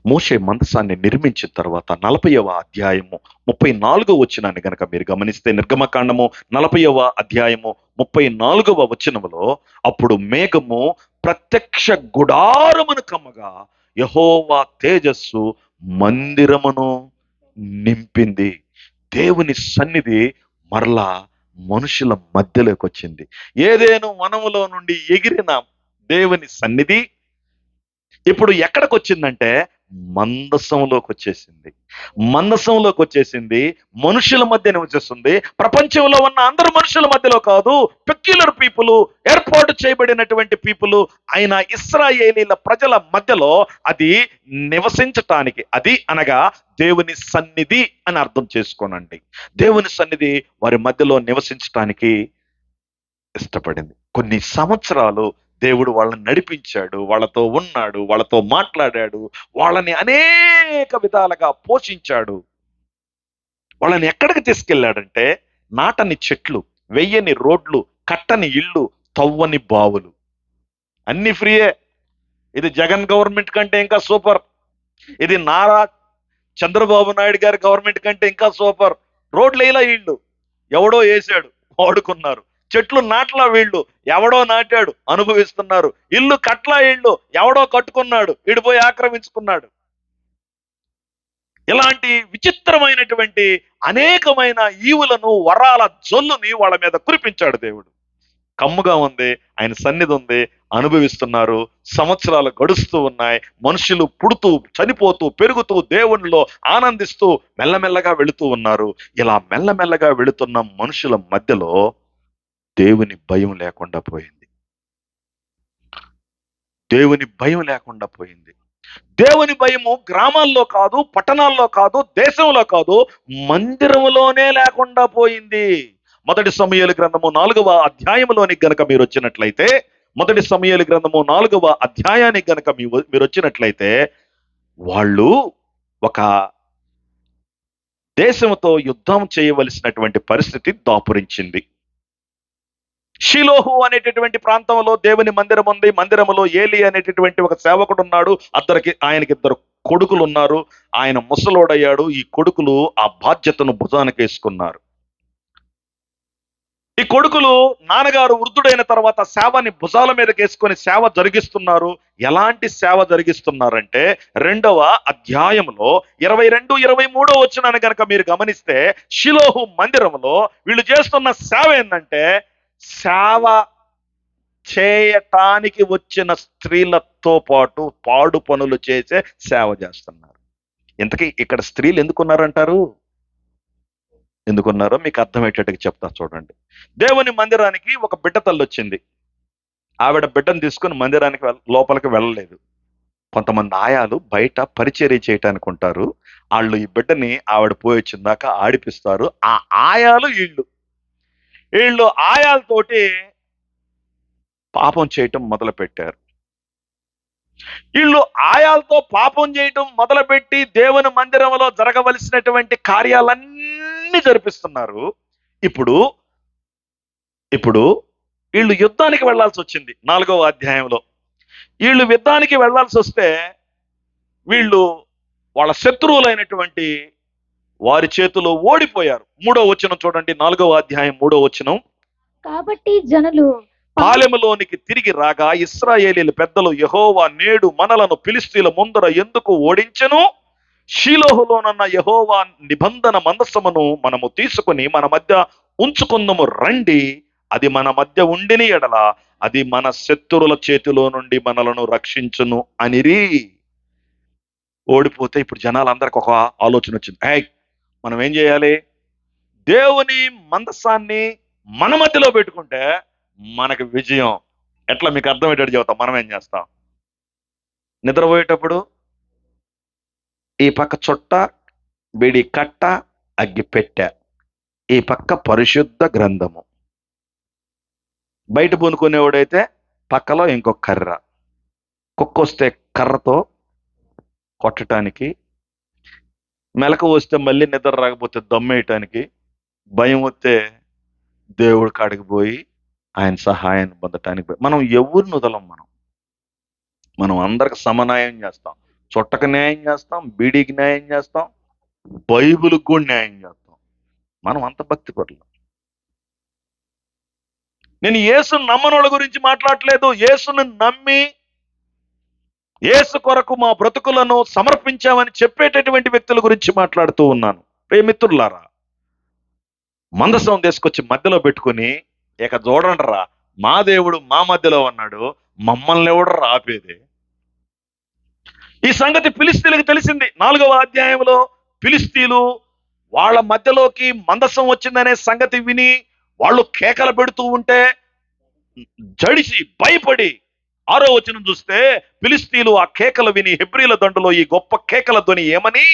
మోషే మందసాన్ని నిర్మించిన తర్వాత 40వ అధ్యాయము 34వ వచనాన్ని గనక మీరు గమనిస్తే, నిర్గమకాండము 40వ అధ్యాయము 34వ వచనములో, అప్పుడు మేఘము ప్రత్యక్ష గుడారమును కమ్మగా యెహోవా తేజస్సు మందిరమును నింపింది. దేవుని సన్నిధి మరలా మనుషుల మధ్యలోకి వచ్చింది. ఏదేను వనములో నుండి ఎగిరిన దేవుని సన్నిధి ఇప్పుడు ఎక్కడికి వచ్చిందంటే మందసంలోకి వచ్చేసింది. మందసంలోకి వచ్చేసింది, మనుషుల మధ్య నివసిస్తుంది. ప్రపంచంలో ఉన్న అందరు మనుషుల మధ్యలో కాదు, పెక్యులర్ పీపుల్, ఏర్పాటు చేయబడినటువంటి పీపుల్ అయిన ఇశ్రాయేలీల ప్రజల మధ్యలో అది నివసించటానికి, అది అనగా దేవుని సన్నిధి అని అర్థం చేసుకోనండి. దేవుని సన్నిధి వారి మధ్యలో నివసించటానికి ఇష్టపడింది. కొన్ని సంవత్సరాలు దేవుడు వాళ్ళని నడిపించాడు, వాళ్ళతో ఉన్నాడు, వాళ్ళతో మాట్లాడాడు, వాళ్ళని అనేక విధాలుగా పోషించాడు. వాళ్ళని ఎక్కడికి తీసుకెళ్ళాడంటే, నాటని చెట్లు, వెయ్యని రోడ్లు, కట్టని ఇళ్ళు, తవ్వని బావులు, అన్ని ఫ్రీయే. ఇది జగన్ గవర్నమెంట్ కంటే ఇంకా సూపర్. ఇది నారా చంద్రబాబు నాయుడు గారి గవర్నమెంట్ కంటే ఇంకా సూపర్. రోడ్లు వేయలా వీళ్ళు, ఎవడో వేసాడు, వాడుకున్నారు. చెట్లు నాట్లా వీళ్ళు, ఎవడో నాటాడు, అనుభవిస్తున్నారు. ఇల్లు కట్లా వీళ్ళు, ఎవడో కట్టుకున్నాడు, వీడిపోయి ఆక్రమించుకున్నాడు. ఇలాంటి విచిత్రమైనటువంటి అనేకమైన ఈవులను, వరాల జొల్లుని వాళ్ళ మీద కురిపించాడు దేవుడు. కమ్ముగా ఉంది, ఆయన సన్నిధి ఉంది, అనుభవిస్తున్నారు. సంవత్సరాలు గడుస్తూ ఉన్నాయి, మనుషులు పుడుతూ, చనిపోతూ, పెరుగుతూ, దేవునిలో ఆనందిస్తూ మెల్లమెల్లగా వెళుతూ ఉన్నారు. ఇలా మెల్లమెల్లగా వెళుతున్న మనుషుల మధ్యలో దేవుని భయం లేకుండా పోయింది. దేవుని భయం లేకుండా పోయింది. దేవుని భయము గ్రామాల్లో కాదు, పట్టణాల్లో కాదు, దేశంలో కాదు, మందిరంలోనే లేకుండా పోయింది. మొదటి సమూయేలు గ్రంథము 4వ అధ్యాయంలోనికి గనక మీరు వచ్చినట్లయితే, మొదటి సమూయేలు గ్రంథము 4వ అధ్యాయానికి గనక మీరు వచ్చినట్లయితే, వాళ్ళు ఒక దేశంతో యుద్ధం చేయవలసినటువంటి పరిస్థితి దాపురించింది. షిలోహు అనేటటువంటి ప్రాంతంలో దేవుని మందిరం ఉంది. మందిరములో ఏలి అనేటటువంటి ఒక సేవకుడు ఉన్నాడు. ఆయనకి 2 కొడుకులు ఉన్నారు. ఆయన ముసలోడయ్యాడు. ఈ కొడుకులు ఆ బాధ్యతను భుజానికి వేసుకున్నారు. ఈ కొడుకులు నాన్నగారు వృద్ధుడైన తర్వాత సేవని భుజాల మీదకి వేసుకొని సేవ జరిగిస్తున్నారు. ఎలాంటి సేవ జరిగిస్తున్నారంటే, 2వ అధ్యాయంలో 22, 23 వచనాన్ని కనుక మీరు గమనిస్తే, షిలోహు మందిరంలో వీళ్ళు చేస్తున్న సేవ ఏంటంటే, సేవ చేయటానికి వచ్చిన స్త్రీలతో పాటు పాడు పనులు చేసే సేవ చేస్తున్నారు. ఇంతకీ ఇక్కడ స్త్రీలు ఎందుకున్నారంటారు? ఎందుకున్నారో మీకు అర్థమయ్యేటట్టుగా చెప్తా చూడండి. దేవుని మందిరానికి ఒక బిడ్డ తల్లి వచ్చింది. ఆవిడ బిడ్డను తీసుకుని మందిరానికి లోపలికి వెళ్ళలేదు. కొంతమంది ఆయాలు బయట పరిచర్య చేయటానికి ఉంటారు. వాళ్ళు ఈ బిడ్డని ఆవిడ పోయి వచ్చిందాక ఆడిపిస్తారు. ఆ ఆయాలు వీళ్ళు ఆయాలతోటి పాపం చేయటం మొదలు పెట్టారు. వీళ్ళు ఆయాలతో పాపం చేయటం మొదలుపెట్టి దేవుని మందిరంలో జరగవలసినటువంటి కార్యాలన్నీ జరిపిస్తున్నారు. ఇప్పుడు ఇప్పుడు వీళ్ళు యుద్ధానికి వెళ్లాల్సి వచ్చింది. 4వ అధ్యాయంలో వీళ్ళు యుద్ధానికి వెళ్లాల్సి వస్తే వీళ్ళు వాళ్ళ శత్రువులైనటువంటి వారి చేతిలో ఓడిపోయారు. 3వ వచనం చూడండి, 4వ అధ్యాయం 3వ వచనం. కాబట్టి జనులు పాలెములోనికి తిరిగి రాగా ఇశ్రాయేలీల పెద్దలు, యెహోవా నేడు మనలను ఫిలిష్తీయుల ముందర ఎందుకు ఓడించెను? షీలోహులోనున్న యెహోవా నిబంధన మందసమును మనము తీసుకుని మన మధ్య ఉంచుకుందము రండి. అది మన మధ్య ఉండిని ఎడల అది మన శత్రువుల చేతిలో నుండి మనలను రక్షించును అనిరి. ఓడిపోతే ఇప్పుడు జనాలందరికి ఒక ఆలోచన వచ్చింది. మనం ఏం చేయాలి? దేవుని మందసాన్ని మన మధ్యలో పెట్టుకుంటే మనకు విజయం. ఎట్లా మీకు అర్థమయ్యేటట్టు చెబుతాం. మనం ఏం చేస్తాం? నిద్రపోయేటప్పుడు ఈ పక్క చుట్ట, బిడి కట్ట, అగ్గి పెట్టె, ఈ పక్క పరిశుద్ధ గ్రంథము. బయట పూనుకునేవాడైతే పక్కలో ఇంకొక కర్ర, కుక్కొస్తే కర్రతో కొట్టడానికి, మెలకు వస్తే మళ్ళీ నిద్ర రాకపోతే దమ్మేయటానికి, భయం వస్తే దేవుడి కాడికి పోయి ఆయన సహాయాన్ని పొందటానికి. మనం ఎవరిని వదలం. మనం అందరికి సమన్యాయం చేస్తాం. చుట్టకు న్యాయం చేస్తాం, బీడీకి న్యాయం చేస్తాం, బైబిల్కి కూడా న్యాయం చేస్తాం. మనం అంత భక్తి పరులు. నేను యేసును నమ్మనోళ్ళ గురించి మాట్లాడలేదు. యేసును నమ్మి యేసు కొరకు మా బ్రతుకులను సమర్పించామని చెప్పేటటువంటి వ్యక్తుల గురించి మాట్లాడుతూ ఉన్నాను. ప్రేమిత్రులారా, మందసం తీసుకొచ్చి మధ్యలో పెట్టుకుని ఇక చూడండిరా, మా దేవుడు మా మధ్యలో ఉన్నాడు, మమ్మల్ని ఎవడు ఆపేది? ఈ సంగతి ఫిలిష్తీయులకు తెలిసింది. 4వ అధ్యాయంలో ఫిలిష్తీయులు వాళ్ళ మధ్యలోకి మందసం వచ్చిందనే సంగతి విని వాళ్ళు కేకలు పెడుతూ ఉంటే జడిసి భయపడి 6వ వచనం చూస్తే ఫిలిష్తీయులు ఆ కేకలు విని హెబ్రీల దండులో ఈ గొప్ప కేకల ధ్వని ఏమని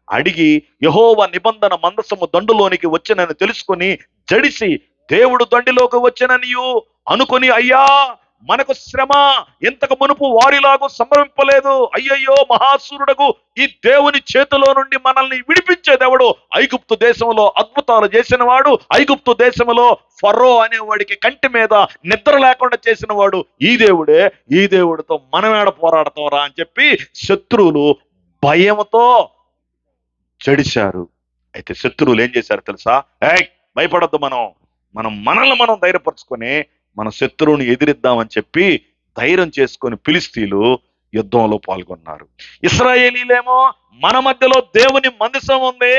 అడిగి యెహోవా నిబంధన మందసము దండులోనికి వచ్చనని తెలుసుకొని జడిసి దేవుడు దండిలోకి వచ్చననియు అనుకొని, అయ్యా మనకు శ్రమ ఎంతకు మునుపు వారిలాగూ సంభవింపలేదు. అయ్యయ్యో, మహాసూరుడకు ఈ దేవుని చేతిలో నుండి మనల్ని విడిపించేదెవడు? ఐగుప్తు దేశంలో అద్భుతాలు చేసిన వాడు, ఐగుప్తు దేశంలో ఫరో అనేవాడికి కంటి మీద నిద్ర లేకుండా చేసిన వాడు ఈ దేవుడే. ఈ దేవుడితో మనం ఏడ పోరాడతారా అని చెప్పి శత్రువులు భయంతో జడిశారు. అయితే శత్రువులు ఏం చేశారు తెలుసా? భయపడద్దు, మనల్ని మనం ధైర్యపరచుకొని మన శత్రువుని ఎదిరిద్దామని చెప్పి ధైర్యం చేసుకొని ఫిలిష్తీయులు యుద్ధంలో పాల్గొన్నారు. ఇశ్రాయేలీలేమో మన మధ్యలో దేవుని మందసం ఉంది,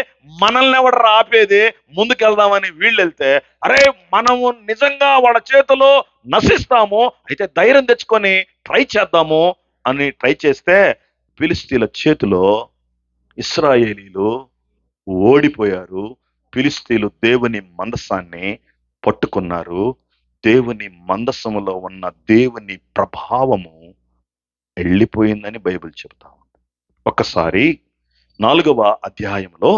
మనల్ని ఎవరు ఆపేది, ముందుకెళ్దామని వీళ్ళు వెళ్తే, అరే మనము నిజంగా వాళ్ళ చేతిలో నశిస్తాము, అయితే ధైర్యం తెచ్చుకొని ట్రై చేద్దాము అని ట్రై చేస్తే ఫిలిష్తీయుల చేతిలో ఇశ్రాయేలీలు ఓడిపోయారు. ఫిలిష్తీయులు దేవుని మందసాన్ని పట్టుకున్నారు. దేవుని మందసములో ఉన్న దేవుని ప్రభావము వెళ్ళిపోయిందని బైబిల్ చెబుతా ఉంది. ఒక్కసారి 4వ అధ్యాయంలో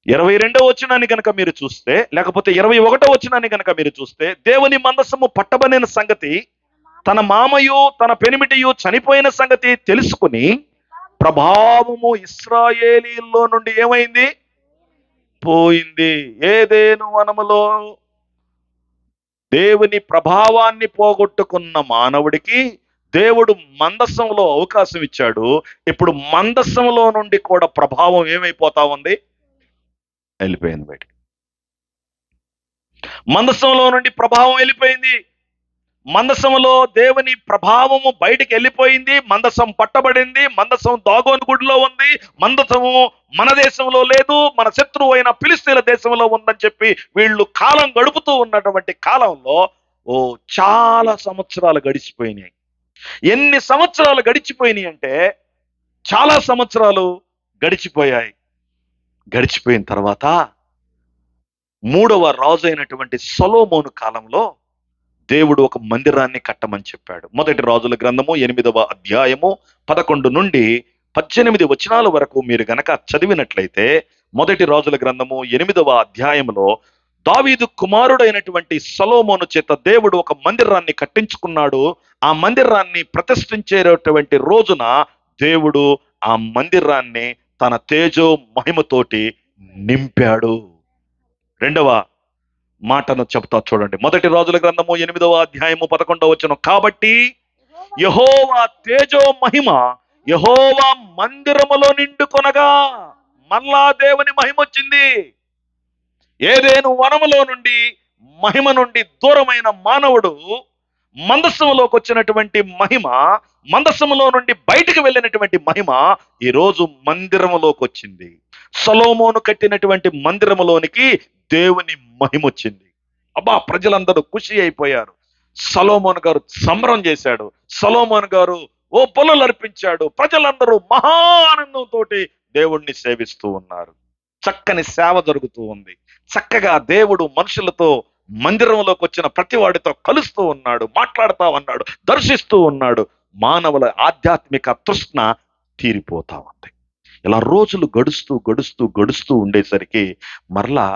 22వ వచనాన్ని కనుక మీరు చూస్తే, లేకపోతే 21వ వచనాన్ని కనుక మీరు చూస్తే, దేవుని మందసము పట్టబడిన సంగతి తన మామయు తన పెనిమిటియు చనిపోయిన సంగతి తెలుసుకుని ప్రభావము ఇశ్రాయేలీల్లో నుండి ఏమైంది? పోయింది. ఏదేను వనములో దేవుని ప్రభావాన్ని పోగొట్టుకున్న మానవుడికి దేవుడు మందసంలో అవకాశం ఇచ్చాడు. ఇప్పుడు మందసంలో నుండి కూడా ప్రభావం ఏమైపోతా ఉంది? వెళ్ళిపోయింది బయటికి. మందసంలో నుండి ప్రభావం వెళ్ళిపోయింది. మందసంలో దేవుని ప్రభావము బయటికి వెళ్ళిపోయింది. మందసం పట్టబడింది. మందసం దాగోను గుడిలో ఉంది. మందసము మన దేశంలో లేదు, మన శత్రువు అయిన ఫిలిష్తీయుల దేశంలో ఉందని చెప్పి వీళ్ళు కాలం గడుపుతూ ఉన్నటువంటి కాలంలో చాలా సంవత్సరాలు గడిచిపోయినాయి. ఎన్ని సంవత్సరాలు గడిచిపోయినాయి అంటే చాలా సంవత్సరాలు గడిచిపోయాయి. గడిచిపోయిన తర్వాత 3వ రాజు అయినటువంటి సొలొమోను కాలంలో దేవుడు ఒక మందిరాన్ని కట్టమని చెప్పాడు. 1 రాజుల గ్రంథము 8వ అధ్యాయము 11 నుండి 18 వచనాల వరకు మీరు గనక చదివినట్లయితే, 1 రాజుల గ్రంథము 8వ అధ్యాయంలో దావీదు కుమారుడైనటువంటి సొలొమోను చేత దేవుడు ఒక మందిరాన్ని కట్టించుకున్నాడు. ఆ మందిరాన్ని ప్రతిష్ఠించేటటువంటి రోజున దేవుడు ఆ మందిరాన్ని తన తేజో మహిమతోటి నింపాడు. రెండవ మాటను చెప్తా చూడండి. మొదటి రాజుల గ్రంథము 8వ అధ్యాయము 11వ వచనం. కాబట్టి యెహోవా తేజో మహిమ యెహోవా మందిరములో నిండుకొనగా, మళ్ళా దేవుని మహిమ వచ్చింది. ఏదేను వనములో నుండి మహిమ నుండి దూరమైన మానవుడు మందసములోకి వచ్చినటువంటి మహిమ, మందసములో నుండి బయటికి వెళ్ళినటువంటి మహిమ ఈ రోజు మందిరములోకి వచ్చింది. సొలొమోను కట్టినటువంటి మందిరములోనికి దేవుని మహిమ వచ్చింది. అబ్బా, ప్రజలందరూ ఖుషి అయిపోయారు. సొలొమోను గారు సంబరం చేశాడు. సొలొమోను గారు ఓ బలులు అర్పించాడు. ప్రజలందరూ మహా ఆనందంతో దేవుణ్ణి సేవిస్తూ ఉన్నారు. చక్కని సేవ జరుగుతూ ఉంది. చక్కగా దేవుడు మనుషులతో మందిరంలోకి వచ్చిన ప్రతి వాడితో కలుస్తూ ఉన్నాడు, మాట్లాడుతూ ఉన్నాడు, దర్శిస్తూ ఉన్నాడు. మానవుల ఆధ్యాత్మిక తృష్ణ తీరిపోతా ఉంది. ఇలా రోజులు గడుస్తూ గడుస్తూ గడుస్తూ ఉండేసరికి మరలా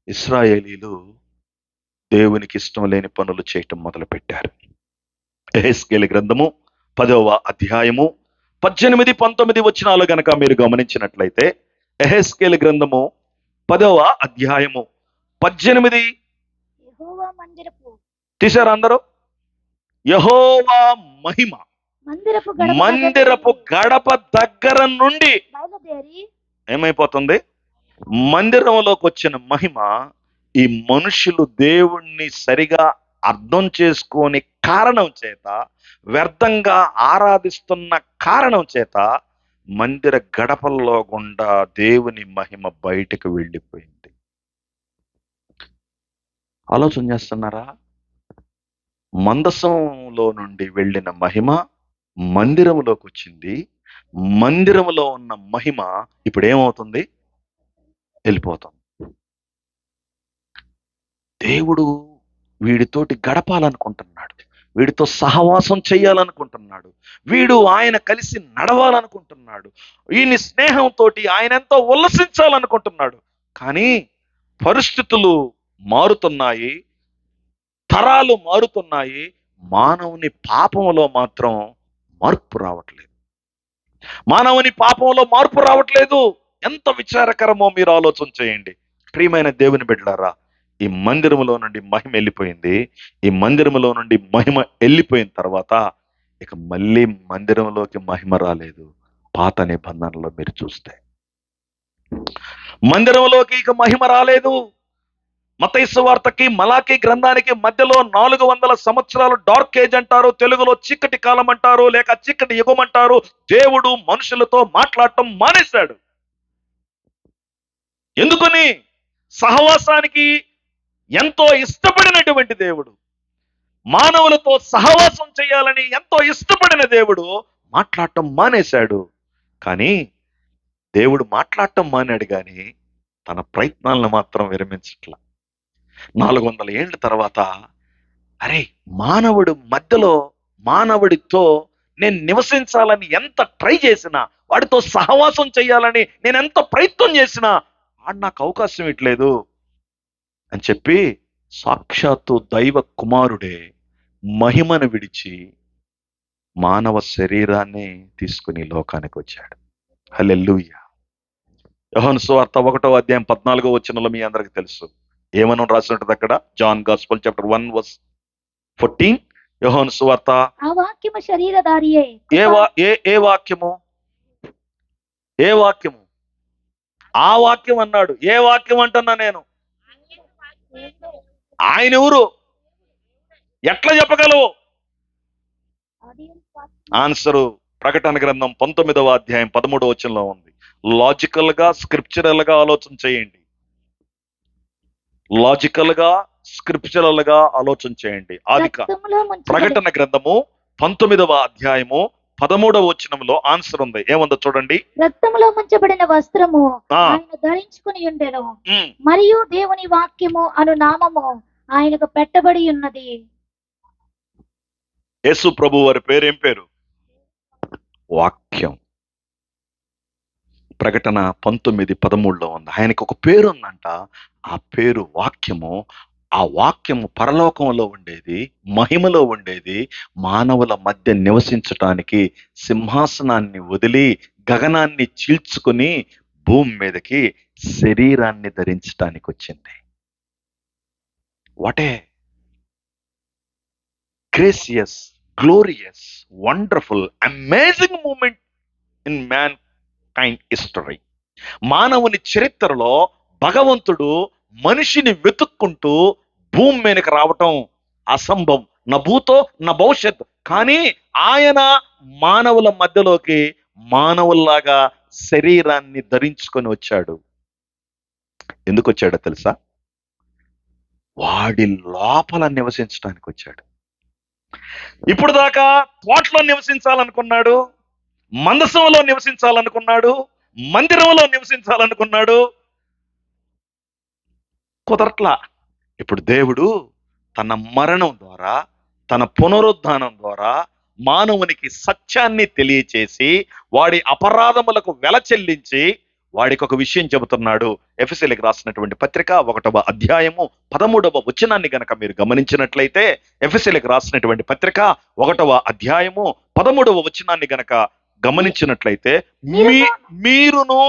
ఇశ్రాయేలీలు దేవునికి ఇష్టం లేని పనులు చేయటం మొదలు పెట్టారు. యెహెజ్కేలు గ్రంథము 10వ అధ్యాయము 18, 19 వచనాలు గనక మీరు గమనించినట్లయితే, యెహెజ్కేలు గ్రంథము 10వ అధ్యాయము 18 యెహోవా మందిరపు తీశారు అందరూ. యెహోవా మహిమ మందిరపు గడప దగ్గర నుండి బయలుదేరి ఏమైపోతుంది? మందిరంలోకి వచ్చిన మహిమ ఈ మనుషులు దేవుణ్ణి సరిగా అర్థం చేసుకోని కారణం చేత, వ్యర్థంగా ఆరాధిస్తున్న కారణం చేత మందిర గడపల్లో గుండా దేవుని మహిమ బయటకు వెళ్ళిపోయింది. ఆలోచన చేస్తున్నారా? మందసంలో నుండి వెళ్ళిన మహిమ మందిరంలోకి వచ్చింది. మందిరంలో ఉన్న మహిమ ఇప్పుడు ఏమవుతుంది? వెళ్ళిపోతుంది. దేవుడు వీడితోటి గడపాలనుకుంటున్నాడు, వీడితో సహవాసం చేయాలనుకుంటున్నాడు, వీడు ఆయన కలిసి నడవాలనుకుంటున్నాడు, ఈయన స్నేహంతో ఆయన ఎంతో ఉల్లసించాలనుకుంటున్నాడు. కానీ పరిస్థితులు మారుతున్నాయి, తరాలు మారుతున్నాయి, మానవుని పాపంలో మాత్రం మార్పు రావట్లేదు. మానవుని పాపంలో మార్పు రావట్లేదు. ఎంత విచారకరమో మీరు ఆలోచన చేయండి. ప్రియమైన దేవుని బిడ్డలారా, ఈ మందిరములో నుండి మహిమ వెళ్ళిపోయింది. ఈ మందిరములో నుండి మహిమ వెళ్ళిపోయిన తర్వాత ఇక మళ్ళీ మందిరంలోకి మహిమ రాలేదు. పాత నిబంధనలో మీరు చూస్తే మందిరంలోకి ఇక మహిమ రాలేదు. మత్తయి సువార్తకి మలాకీ గ్రంథానికి మధ్యలో 400 సంవత్సరాలు డార్క్ ఏజ్ అంటారు, తెలుగులో చీకటి కాలం అంటారు, లేక చీకటి యుగం అంటారు. దేవుడు మనుషులతో మాట్లాడటం మానేశాడు. ఎందుకని? సహవాసానికి ఎంతో ఇష్టపడినటువంటి దేవుడు, మానవులతో సహవాసం చేయాలని ఎంతో ఇష్టపడిన దేవుడు మాట్లాడటం మానేశాడు. కానీ దేవుడు మాట్లాడటం మానాడు, కానీ తన ప్రయత్నాలను మాత్రం విరమించట్లా. 400 ఏళ్ల తర్వాత అరే, మానవుడు మధ్యలో మానవుడితో నేను నివసించాలని ఎంత ట్రై చేసినా, వాడితో సహవాసం చేయాలని నేను ఎంత ప్రయత్నం చేసినా వాడు నాకు అవకాశం ఇట్లేదు అని చెప్పి సాక్షాత్తు దైవ కుమారుడే మహిమను విడిచి మానవ శరీరాన్ని తీసుకుని లోకానికి వచ్చాడు. హల్లెలూయా. యోహాను సువార్త 1వ అధ్యాయం 14వ వచనంలో మీ అందరికి తెలుసు ఏమని రాసినట్టు అక్కడ. John gospel chapter 1:14. యోహాను సువార్త ఆ వాక్యము శరీరధారియే. ఏ వాక్యము? ఏ వాక్యము? ఆ వాక్యం అన్నాడు. ఏ వాక్యం అంటున్నా నేను? ఆయన ఎవరు? ఎట్లా చెప్పగలవు? ఆన్సరు ప్రకటన గ్రంథం 19వ అధ్యాయం 13వ వచనంలో ఉంది. లాజికల్ గా స్క్రిప్చరల్ గా ఆలోచన చేయండి. లాజికల్ గా స్క్రిప్చరల్ గా ఆలోచన చేయండి. ప్రకటన గ్రంథము 19వ అధ్యాయము 13వ వచనంలో ఆన్సర్ ఉంది. ఏముందో చూడండి. రక్తములో ముంచబడిన వస్త్రము ఆయన ధరించుకుని ఉండెను, మరియు దేవుని వాక్యము అను నామము ఆయనకు పెట్టబడి ఉన్నది. యేసు ప్రభు వారి పేరు ఏం పేరు? వాక్యం. ప్రకటన 19:13 ఉంది. ఆయనకు ఒక పేరు ఉందంట. ఆ పేరు వాక్యము. ఆ వాక్యము పరలోకంలో ఉండేది, మహిమలో ఉండేది, మానవుల మధ్య నివసించటానికి సింహాసనాన్ని వదిలి గగనాన్ని చీల్చుకుని భూమి మీదకి శరీరాన్ని ధరించటానికి వచ్చింది. What a gracious, glorious, wonderful, amazing moment in mankind history. మానవుని చరిత్రలో భగవంతుడు మనిషిని వెతుక్కుంటూ భూమి మీదకి రావటం అసంభవం. నా భూతో నా భవిష్యత్. కానీ ఆయన మానవుల మధ్యలోకి మానవుల్లాగా శరీరాన్ని ధరించుకొని వచ్చాడు. ఎందుకు వచ్చాడో తెలుసా? వాడి లోపల నివసించడానికి వచ్చాడు. ఇప్పుడు దాకా తోటలో నివసించాలనుకున్నాడు, మందసంలో నివసించాలనుకున్నాడు, మందిరంలో నివసించాలనుకున్నాడు, కుదరట్లా. ఇప్పుడు దేవుడు తన మరణం ద్వారా, తన పునరుద్ధానం ద్వారా మానవునికి సత్యాన్ని తెలియచేసి వాడి అపరాధములకు వెల చెల్లించి వాడికి ఒక విషయం చెబుతున్నాడు. ఎఫెసీయులకు రాసినటువంటి పత్రిక 1వ అధ్యాయము 13వ వచనాన్ని గనక మీరు గమనించినట్లయితే, ఎఫెసీయులకు రాసినటువంటి పత్రిక 1వ అధ్యాయము 13వ వచనాన్ని గనక గమనించినట్లయితే, మీరును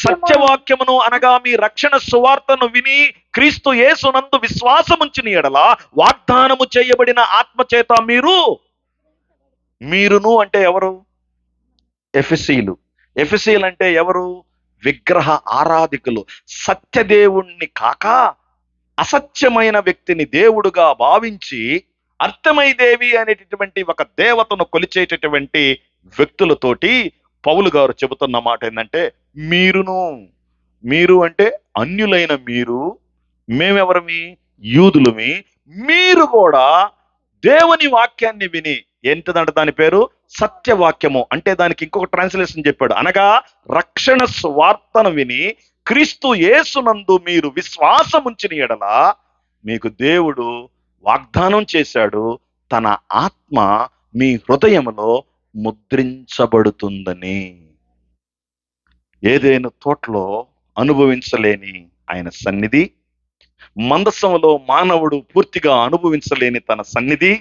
సత్యవాక్యమును అనగా మీ రక్షణ సువార్తను విని క్రీస్తు యేసునందు విశ్వాసముంచిన ఎడల వాగ్దానము చేయబడిన ఆత్మచేత మీరును అంటే ఎవరు? ఎఫెసీయులు. ఎఫెసీయులు అంటే ఎవరు? విగ్రహ ఆరాధికులు. సత్యదేవుణ్ణి కాక అసత్యమైన వ్యక్తిని దేవుడుగా భావించి అర్థమైదేవి అనేటటువంటి ఒక దేవతను కొలిచేటటువంటి వ్యక్తులతోటి పౌలు గారు చెబుతున్న మాట ఏంటంటే, మీరు అంటే అన్యులైన మీరు, మేమెవరమి? యూదులమి. మీరు కూడా దేవుని వాక్యాన్ని విని, ఏంటంటే దాని పేరు సత్యవాక్యము. అంటే దానికి ఇంకొక ట్రాన్స్లేషన్ చెప్పాడు, అనగా రక్షణ స్వార్థను విని క్రీస్తు యేసునందు మీరు విశ్వాసముంచిన ఎడల మీకు దేవుడు వాగ్దానం చేశాడు, తన ఆత్మ మీ హృదయములో ముద్రించబడుతుందని. ఏదైనా తోటలో అనుభవించలేని ఆయన సన్నిధి, మందసంలో మానవుడు పూర్తిగా అనుభవించలేని తన సన్నిధి,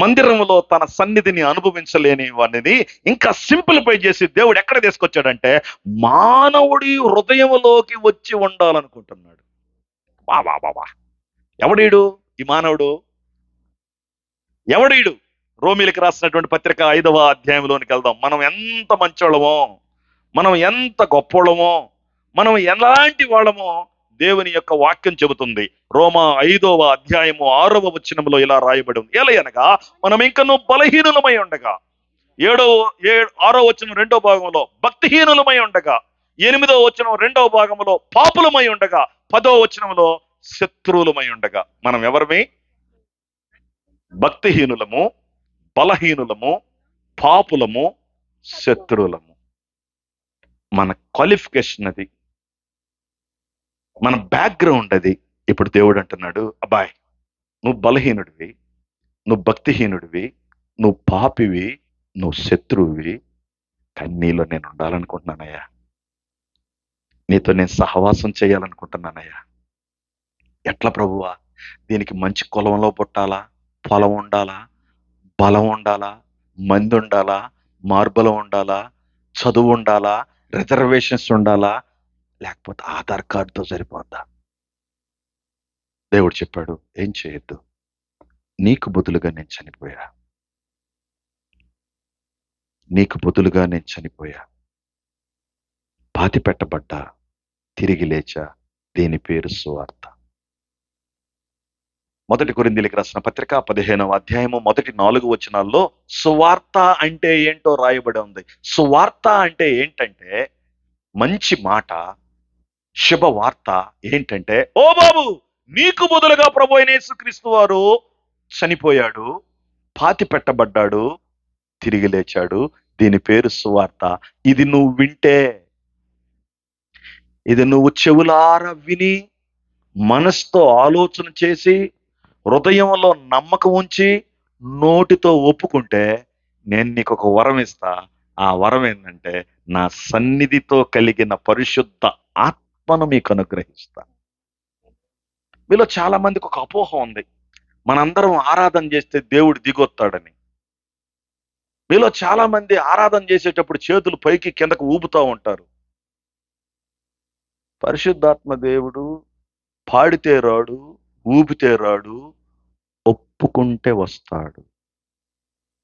మందిరంలో తన సన్నిధిని అనుభవించలేని వాడిని ఇంకా సింప్లిఫై చేసి దేవుడు ఎక్కడ తీసుకొచ్చాడంటే మానవుడి హృదయంలోకి వచ్చి ఉండాలనుకుంటున్నాడు. బాబా ఎవడీడు ఈ మానవుడు? ఎవడీడు? రోమీలకు రాసినటువంటి పత్రిక 5వ అధ్యాయంలోనికి వెళ్దాం. మనం ఎంత మంచోళ్ళమో, మనం ఎంత గొప్పోళ్ళమో, మనం ఎలాంటి వాళ్ళమో దేవుని యొక్క వాక్యం చెబుతుంది. రోమా 5వ అధ్యాయము 6వ వచనంలో ఇలా రాయబడి ఉంది, ఎలయనగా మనం ఇంకనూ బలహీనులమై ఉండగా, 6వ వచనం 2వ భాగంలో భక్తిహీనులమై ఉండగా, 8వ వచనం 2వ భాగంలో పాపులమై ఉండగా, 10వ వచనంలో శత్రువులమై ఉండగా. మనం ఎవరమే? భక్తిహీనులము, బలహీనులము, పాపులము, శత్రువులము. మన క్వాలిఫికేషన్ అది, మన బ్యాక్గ్రౌండ్ అది. ఇప్పుడు దేవుడు అంటున్నాడు, అబ్బాయ్ నువ్వు బలహీనుడివి, నువ్వు భక్తిహీనుడివి, నువ్వు పాపివి, నువ్వు శత్రువువి, కానీ నీలో నేను ఉండాలనుకుంటున్నానయ్యా, నీతో నేను సహవాసం చేయాలనుకుంటున్నానయ్యా. ఎట్లా ప్రభువా? దీనికి మంచి కులంలో పుట్టాలా, పొలం ఉండాలా, బలం ఉండాలా, మంది ఉండాలా, మార్బలం ఉండాలా, చదువు ఉండాలా, రిజర్వేషన్స్ ఉండాలా, లేకపోతే ఆధార్ కార్డుతో సరిపోద్దా? దేవుడు చెప్పాడు, ఏం చేయొద్దు, నీకు బదులుగా నేను చనిపోయా, నీకు బదులుగా నేను చనిపోయా, పాతి పెట్టబడ్డా, తిరిగి లేచా, దీని పేరు సువార్త. 1 కొరింథీయులకు రాసిన పత్రిక 15వ అధ్యాయము మొదటి 4 వచనాల్లో సువార్త అంటే ఏంటో రాయబడి ఉంది. సువార్త అంటే ఏంటంటే మంచి మాట, శుభవార్త. ఏంటంటే, ఓ బాబు నీకు బదులుగా ప్రభువైన యేసుక్రీస్తు వారు చనిపోయాడు, పాతి పెట్టబడ్డాడు, తిరిగి లేచాడు, దీని పేరు సువార్త. ఇది నువ్వు వింటే, ఇది నువ్వు చెవులారా విని మనసుతో ఆలోచన చేసి హృదయంలో నమ్మకం ఉంచి నోటితో ఒప్పుకుంటే నేను నీకు ఒక వరం ఇస్తా. ఆ వరం ఏంటంటే నా సన్నిధితో కలిగిన పరిశుద్ధ ఆత్మను మీకు అనుగ్రహిస్తా. మీలో చాలా మందికి ఒక అపోహ ఉంది, మనందరం ఆరాధన చేస్తే దేవుడు దిగొస్తాడని. మీలో చాలా మంది ఆరాధన చేసేటప్పుడు చేతులు పైకి కిందకు ఊపుతూ ఉంటారు. పరిశుద్ధాత్మ దేవుడు పాడితే రాడు, ఊపితే రాడు, ఒప్పుకుంటే వస్తాడు.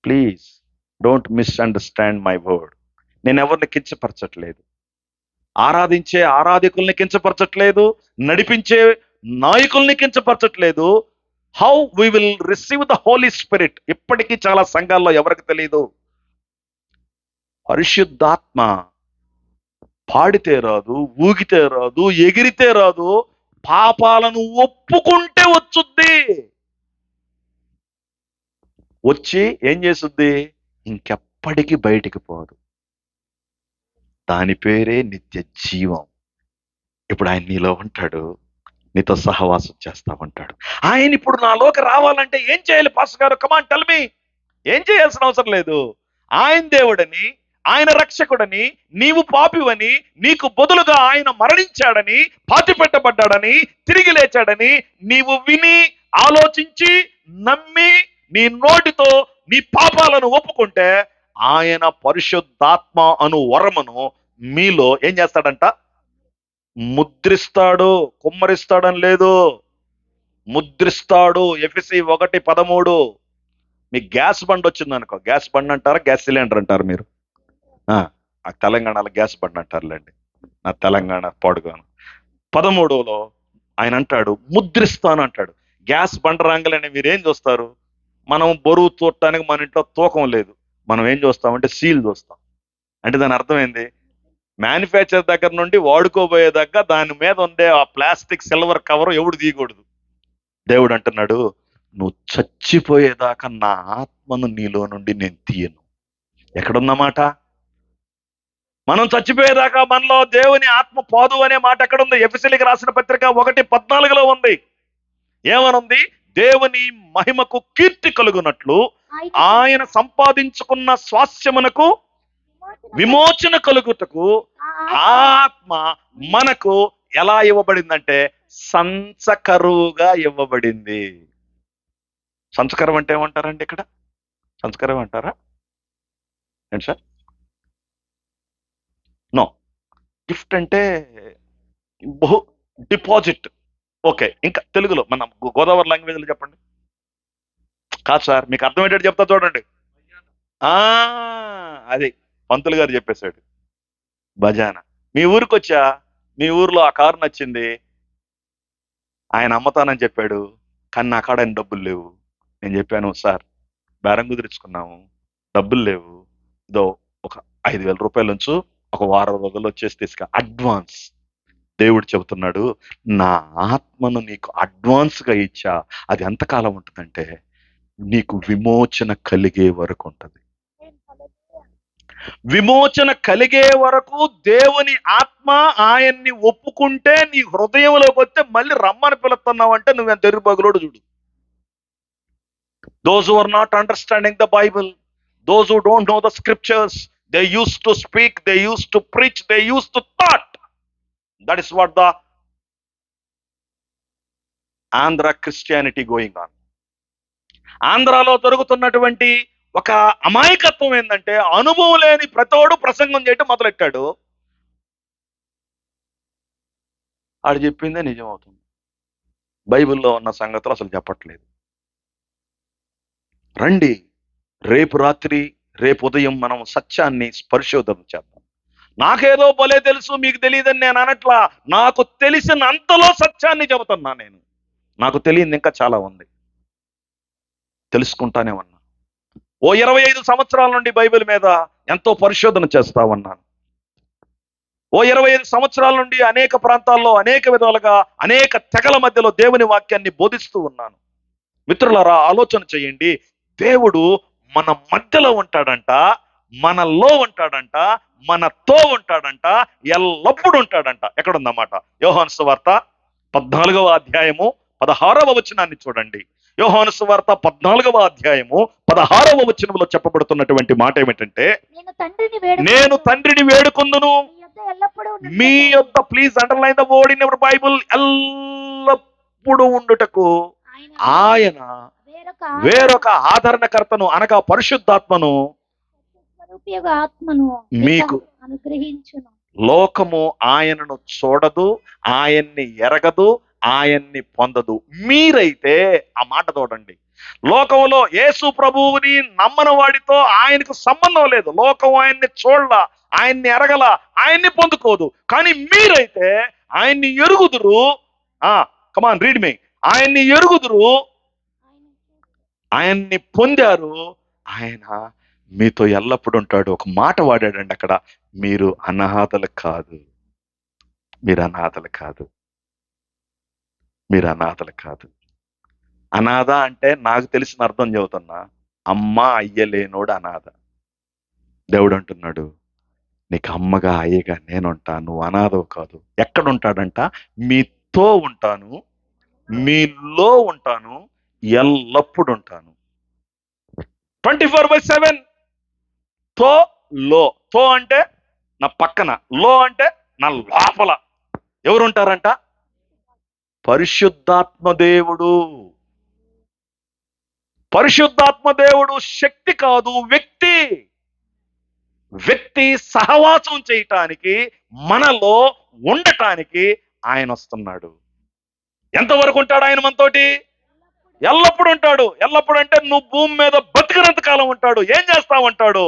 Please don't misunderstand my word. నేను ఎవరిని కించపరచట్లేదు, ఆరాధించే ఆరాధకుల్ని కించపరచట్లేదు, నడిపించే నాయకుల్ని కించపరచట్లేదు. How we will receive the holy spirit ఇప్పటికీ చాలా సంఘాల్లో ఎవరికి తెలియదు. పరిశుద్ధాత్మ పాడితే రాదు, ఊగితే రాదు, ఎగిరితే రాదు, పాపాలను ఒప్పుకుంటే వచ్చుద్ది. వచ్చి ఏం చేస్తుంది? ఇంకెప్పటికీ బయటికి పోదు. దాని పేరే నిత్య జీవం. ఇప్పుడు ఆయన నీలో ఉంటాడు, నీతో సహవాసం చేస్తా ఉంటాడు. ఆయన ఇప్పుడు నాలోకి రావాలంటే ఏం చేయాలి పాస్టర్ గారు? Come on tell me. ఏం చేయాల్సిన అవసరం లేదు. ఆయన దేవుడని, ఆయన రక్షకుడని, నీవు పాపివని, నీకు బదులుగా ఆయన మరణించాడని, పాతి పెట్టబడ్డాడని, తిరిగి లేచాడని నీవు విని, ఆలోచించి, నమ్మి, నీ నోటితో నీ పాపాలను ఒప్పుకుంటే ఆయన పరిశుద్ధాత్మ అను వరమును మీలో ఏం చేస్తాడంట? ముద్రిస్తాడు. కుమ్మరిస్తాడని లేదు, ముద్రిస్తాడు. ఎఫెసీ 1:13. మీ గ్యాస్ బండ్ వచ్చింది అనుకో, గ్యాస్ బండ్ అంటారా గ్యాస్ సిలిండర్ అంటారు మీరు? తెలంగాణలో గ్యాస్ బండ్ అంటారులేండి, నా తెలంగాణ పాడుగాను. 13లో ఆయన అంటాడు ముద్రిస్తాను అంటాడు. గ్యాస్ బండ్ రాంగలని మీరేం చూస్తారు? మనం బరువు చూడటానికి మన ఇంట్లో తూకం లేదు, మనం ఏం చూస్తామంటే సీల్ చూస్తాం. అంటే దాని అర్థమైంది, మ్యానుఫ్యాక్చర్ దగ్గర నుండి వాడుకోబోయేదాకా దాని మీద ఉండే ఆ ప్లాస్టిక్ సిల్వర్ కవర్ ఎవడు తీయకూడదు. దేవుడు అంటున్నాడు, నువ్వు చచ్చిపోయేదాకా నా ఆత్మను నీలో నుండి నేను తీయను. ఎక్కడున్నమాట? మనం చచ్చిపోయేదాకా మనలో దేవుని ఆత్మ పోదు అనే మాట ఎక్కడుంది? ఎఫెసీయులకు రాసిన పత్రిక 1:14 ఉంది. ఏమనుంది? దేవుని మహిమకు కీర్తి కలుగునట్లు ఆయన సంపాదించుకున్న స్వాస్యమునకు విమోచన కలుగుటకు ఆత్మ మనకు ఎలా ఇవ్వబడిందంటే సంచకరువుగా ఇవ్వబడింది. సంచకరం అంటే ఏమంటారండి ఇక్కడ? సంచకరం అంటారా ఏంటి సార్? నో, గిఫ్ట్ అంటే బహు డిపాజిట్. ఓకే, ఇంకా తెలుగులో మన గోదావరి లాంగ్వేజ్లో చెప్పండి. కాదు సార్, మీకు అర్థమయ్యేటట్టు చెప్తా చూడండి. అది పంతులు గారు చెప్పేశాడు, భజానా. మీ ఊరికి వచ్చా, మీ ఊర్లో ఆ కారు నచ్చింది, ఆయన అమ్మతానని చెప్పాడు, కానీ నా కాడ డబ్బులు లేవు. నేను చెప్పాను, సార్ బేరం కుదిరించుకున్నాము, డబ్బులు లేవు, ఇదో ఒక 5,000 రూపాయల నుంచి ఒక వారం రోజుల్లో వచ్చేసి తీసుక అడ్వాన్స్. దేవుడు చెబుతున్నాడు, నా ఆత్మను నీకు అడ్వాన్స్ గా ఇచ్చా. అది ఎంతకాలం ఉంటుందంటే నీకు విమోచన కలిగే వరకు ఉంటది. విమోచన కలిగే వరకు దేవుని ఆత్మ ఆయన్ని ఒప్పుకుంటే నీ హృదయంలోకి వస్తే మళ్ళీ రమ్మని పిలుస్తున్నావు అంటే నువ్వెంత తెరుబగులోడు చూడు. Those who are not understanding the Bible, those who don't know the scriptures, they used to speak, they used to preach, they used to thought. That is what the Andhra Christianity going on. ఆంధ్రాలో జరుగుతున్నటువంటి ఒక అమాయకత్వం ఏంటంటే, అనుభవం లేని ప్రతోడు ప్రసంగం చేయటం మొదలెట్టాడు. ఆడు చెప్పిందే నిజం అవుతుంది. బైబిల్లో ఉన్న సంగతులు అసలు చెప్పట్లేదు. రండి, రేపు రాత్రి రేపు ఉదయం మనం సత్యాన్ని పరిశోధన చేద్దాం. నాకేదో భలే తెలుసు మీకు తెలియదని నేను అనట్లా, నాకు తెలిసినంతలో సత్యాన్ని చెబుతున్నా. నేను నాకు తెలియదు ఇంకా చాలా ఉంది, తెలుసుకుంటానే ఉన్నా. ఓ 25 సంవత్సరాల నుండి బైబిల్ మీద ఎంతో పరిశోధన చేస్తా ఉన్నాను. ఓ 25 సంవత్సరాల నుండి అనేక ప్రాంతాల్లో అనేక విధాలుగా అనేక తెగల మధ్యలో దేవుని వాక్యాన్ని బోధిస్తూ ఉన్నాను. మిత్రులారా, ఆలోచన చేయండి. దేవుడు మన మధ్యలో ఉంటాడంట, మనలో ఉంటాడంట, మనతో ఉంటాడంట, ఎల్లప్పుడూ ఉంటాడంట. ఎక్కడుందన్నమాట? యోహాను సువార్త 14వ అధ్యాయము 16వ వచనాన్ని చూడండి. యోహాను సువార్త 14వ అధ్యాయము 16వ వచనంలో చెప్పబడుతున్నటువంటి మాట ఏమిటంటే, నేను తండ్రిని వేడుకొందును మీ యొద్ద, please underline the word in your Bible, ఎల్లప్పుడూ ఉండుటకు ఆయన వేరొక ఆదరణకర్తను అనగా పరిశుద్ధాత్మను మీకు అనుగ్రహించును. లోకము ఆయనను చూడదు, ఆయన్ని ఎరగదు, ఆయన్ని పొందదు. మీరైతే, ఆ మాట చూడండి, లోకంలో యేసు ప్రభువుని నమ్మని వాడితో ఆయనకు సంబంధం లేదు. లోకం ఆయన్ని చూడల, ఆయన్ని ఎరగల, ఆయన్ని పొందుకోదు. కానీ మీరైతే ఆయన్ని ఎరుగుదురు. కమాన్ రీడ్ మీ. ఆయన్ని ఎరుగుదురు, ఆయన్ని పొందారు, ఆయన మీతో ఎల్లప్పుడూ ఉంటాడు. ఒక మాట వాడాడండి అక్కడ, మీరు అనాథలు కాదు, మీరు అనాథలు కాదు, మీరు అనాథలు కాదు. అనాథ అంటే నాకు తెలిసిన అర్థం చెబుతున్నా, అమ్మ అయ్యలేనోడు అనాథ. దేవుడు అంటున్నాడు, నీకు అమ్మగా అయ్యగా నేనుంటా, నువ్వు అనాథవు కాదు. ఎక్కడుంటాడంట? మీతో ఉంటాను, మీలో ఉంటాను, ఎల్లప్పుడు ఉంటాను. 24/7. తో లో. తో అంటే నా పక్కన, లో అంటే నా లోపల. ఎవరుంటారంట? పరిశుద్ధాత్మ దేవుడు. పరిశుద్ధాత్మ దేవుడు శక్తి కాదు, వ్యక్తి. వ్యక్తి సహవాసం చేయటానికి, మనలో ఉండటానికి ఆయన వస్తున్నాడు. ఎంతవరకు ఉంటాడు ఆయన మనతోటి? ఎల్లప్పుడు ఉంటాడు. ఎల్లప్పుడు అంటే నువ్వు భూమి మీద బతికినంత కాలం ఉంటాడు. ఏం చేస్తావంటాడు?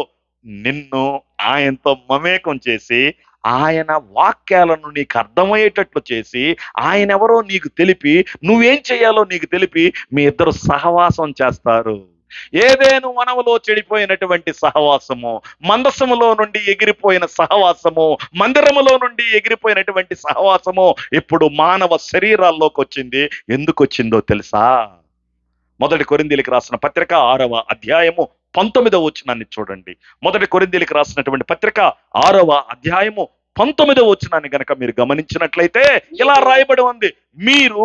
నిన్ను ఆయనతో మమేకం చేసి, ఆయన వాక్యాలను నీకు అర్థమయ్యేటట్లు చేసి, ఆయన ఎవరో నీకు తెలిపి, నువ్వేం చేయాలో నీకు తెలిపి, మీ ఇద్దరు సహవాసం చేస్తారు. ఏదేను వనములో చెడిపోయినటువంటి సహవాసము, మందసములో నుండి ఎగిరిపోయిన సహవాసము, మందిరములో నుండి ఎగిరిపోయినటువంటి సహవాసము ఇప్పుడు మానవ శరీరాల్లోకి వచ్చింది. ఎందుకు వచ్చిందో తెలుసా? 1 కొరింథీయులకు రాసిన పత్రిక 6వ అధ్యాయము 19వ వచనాన్ని చూడండి. 1 కొరింథీయులకు రాసినటువంటి పత్రిక 6వ అధ్యాయము 19వ వచనాన్ని గనక మీరు గమనించినట్లయితే ఇలా రాయబడి ఉంది, మీరు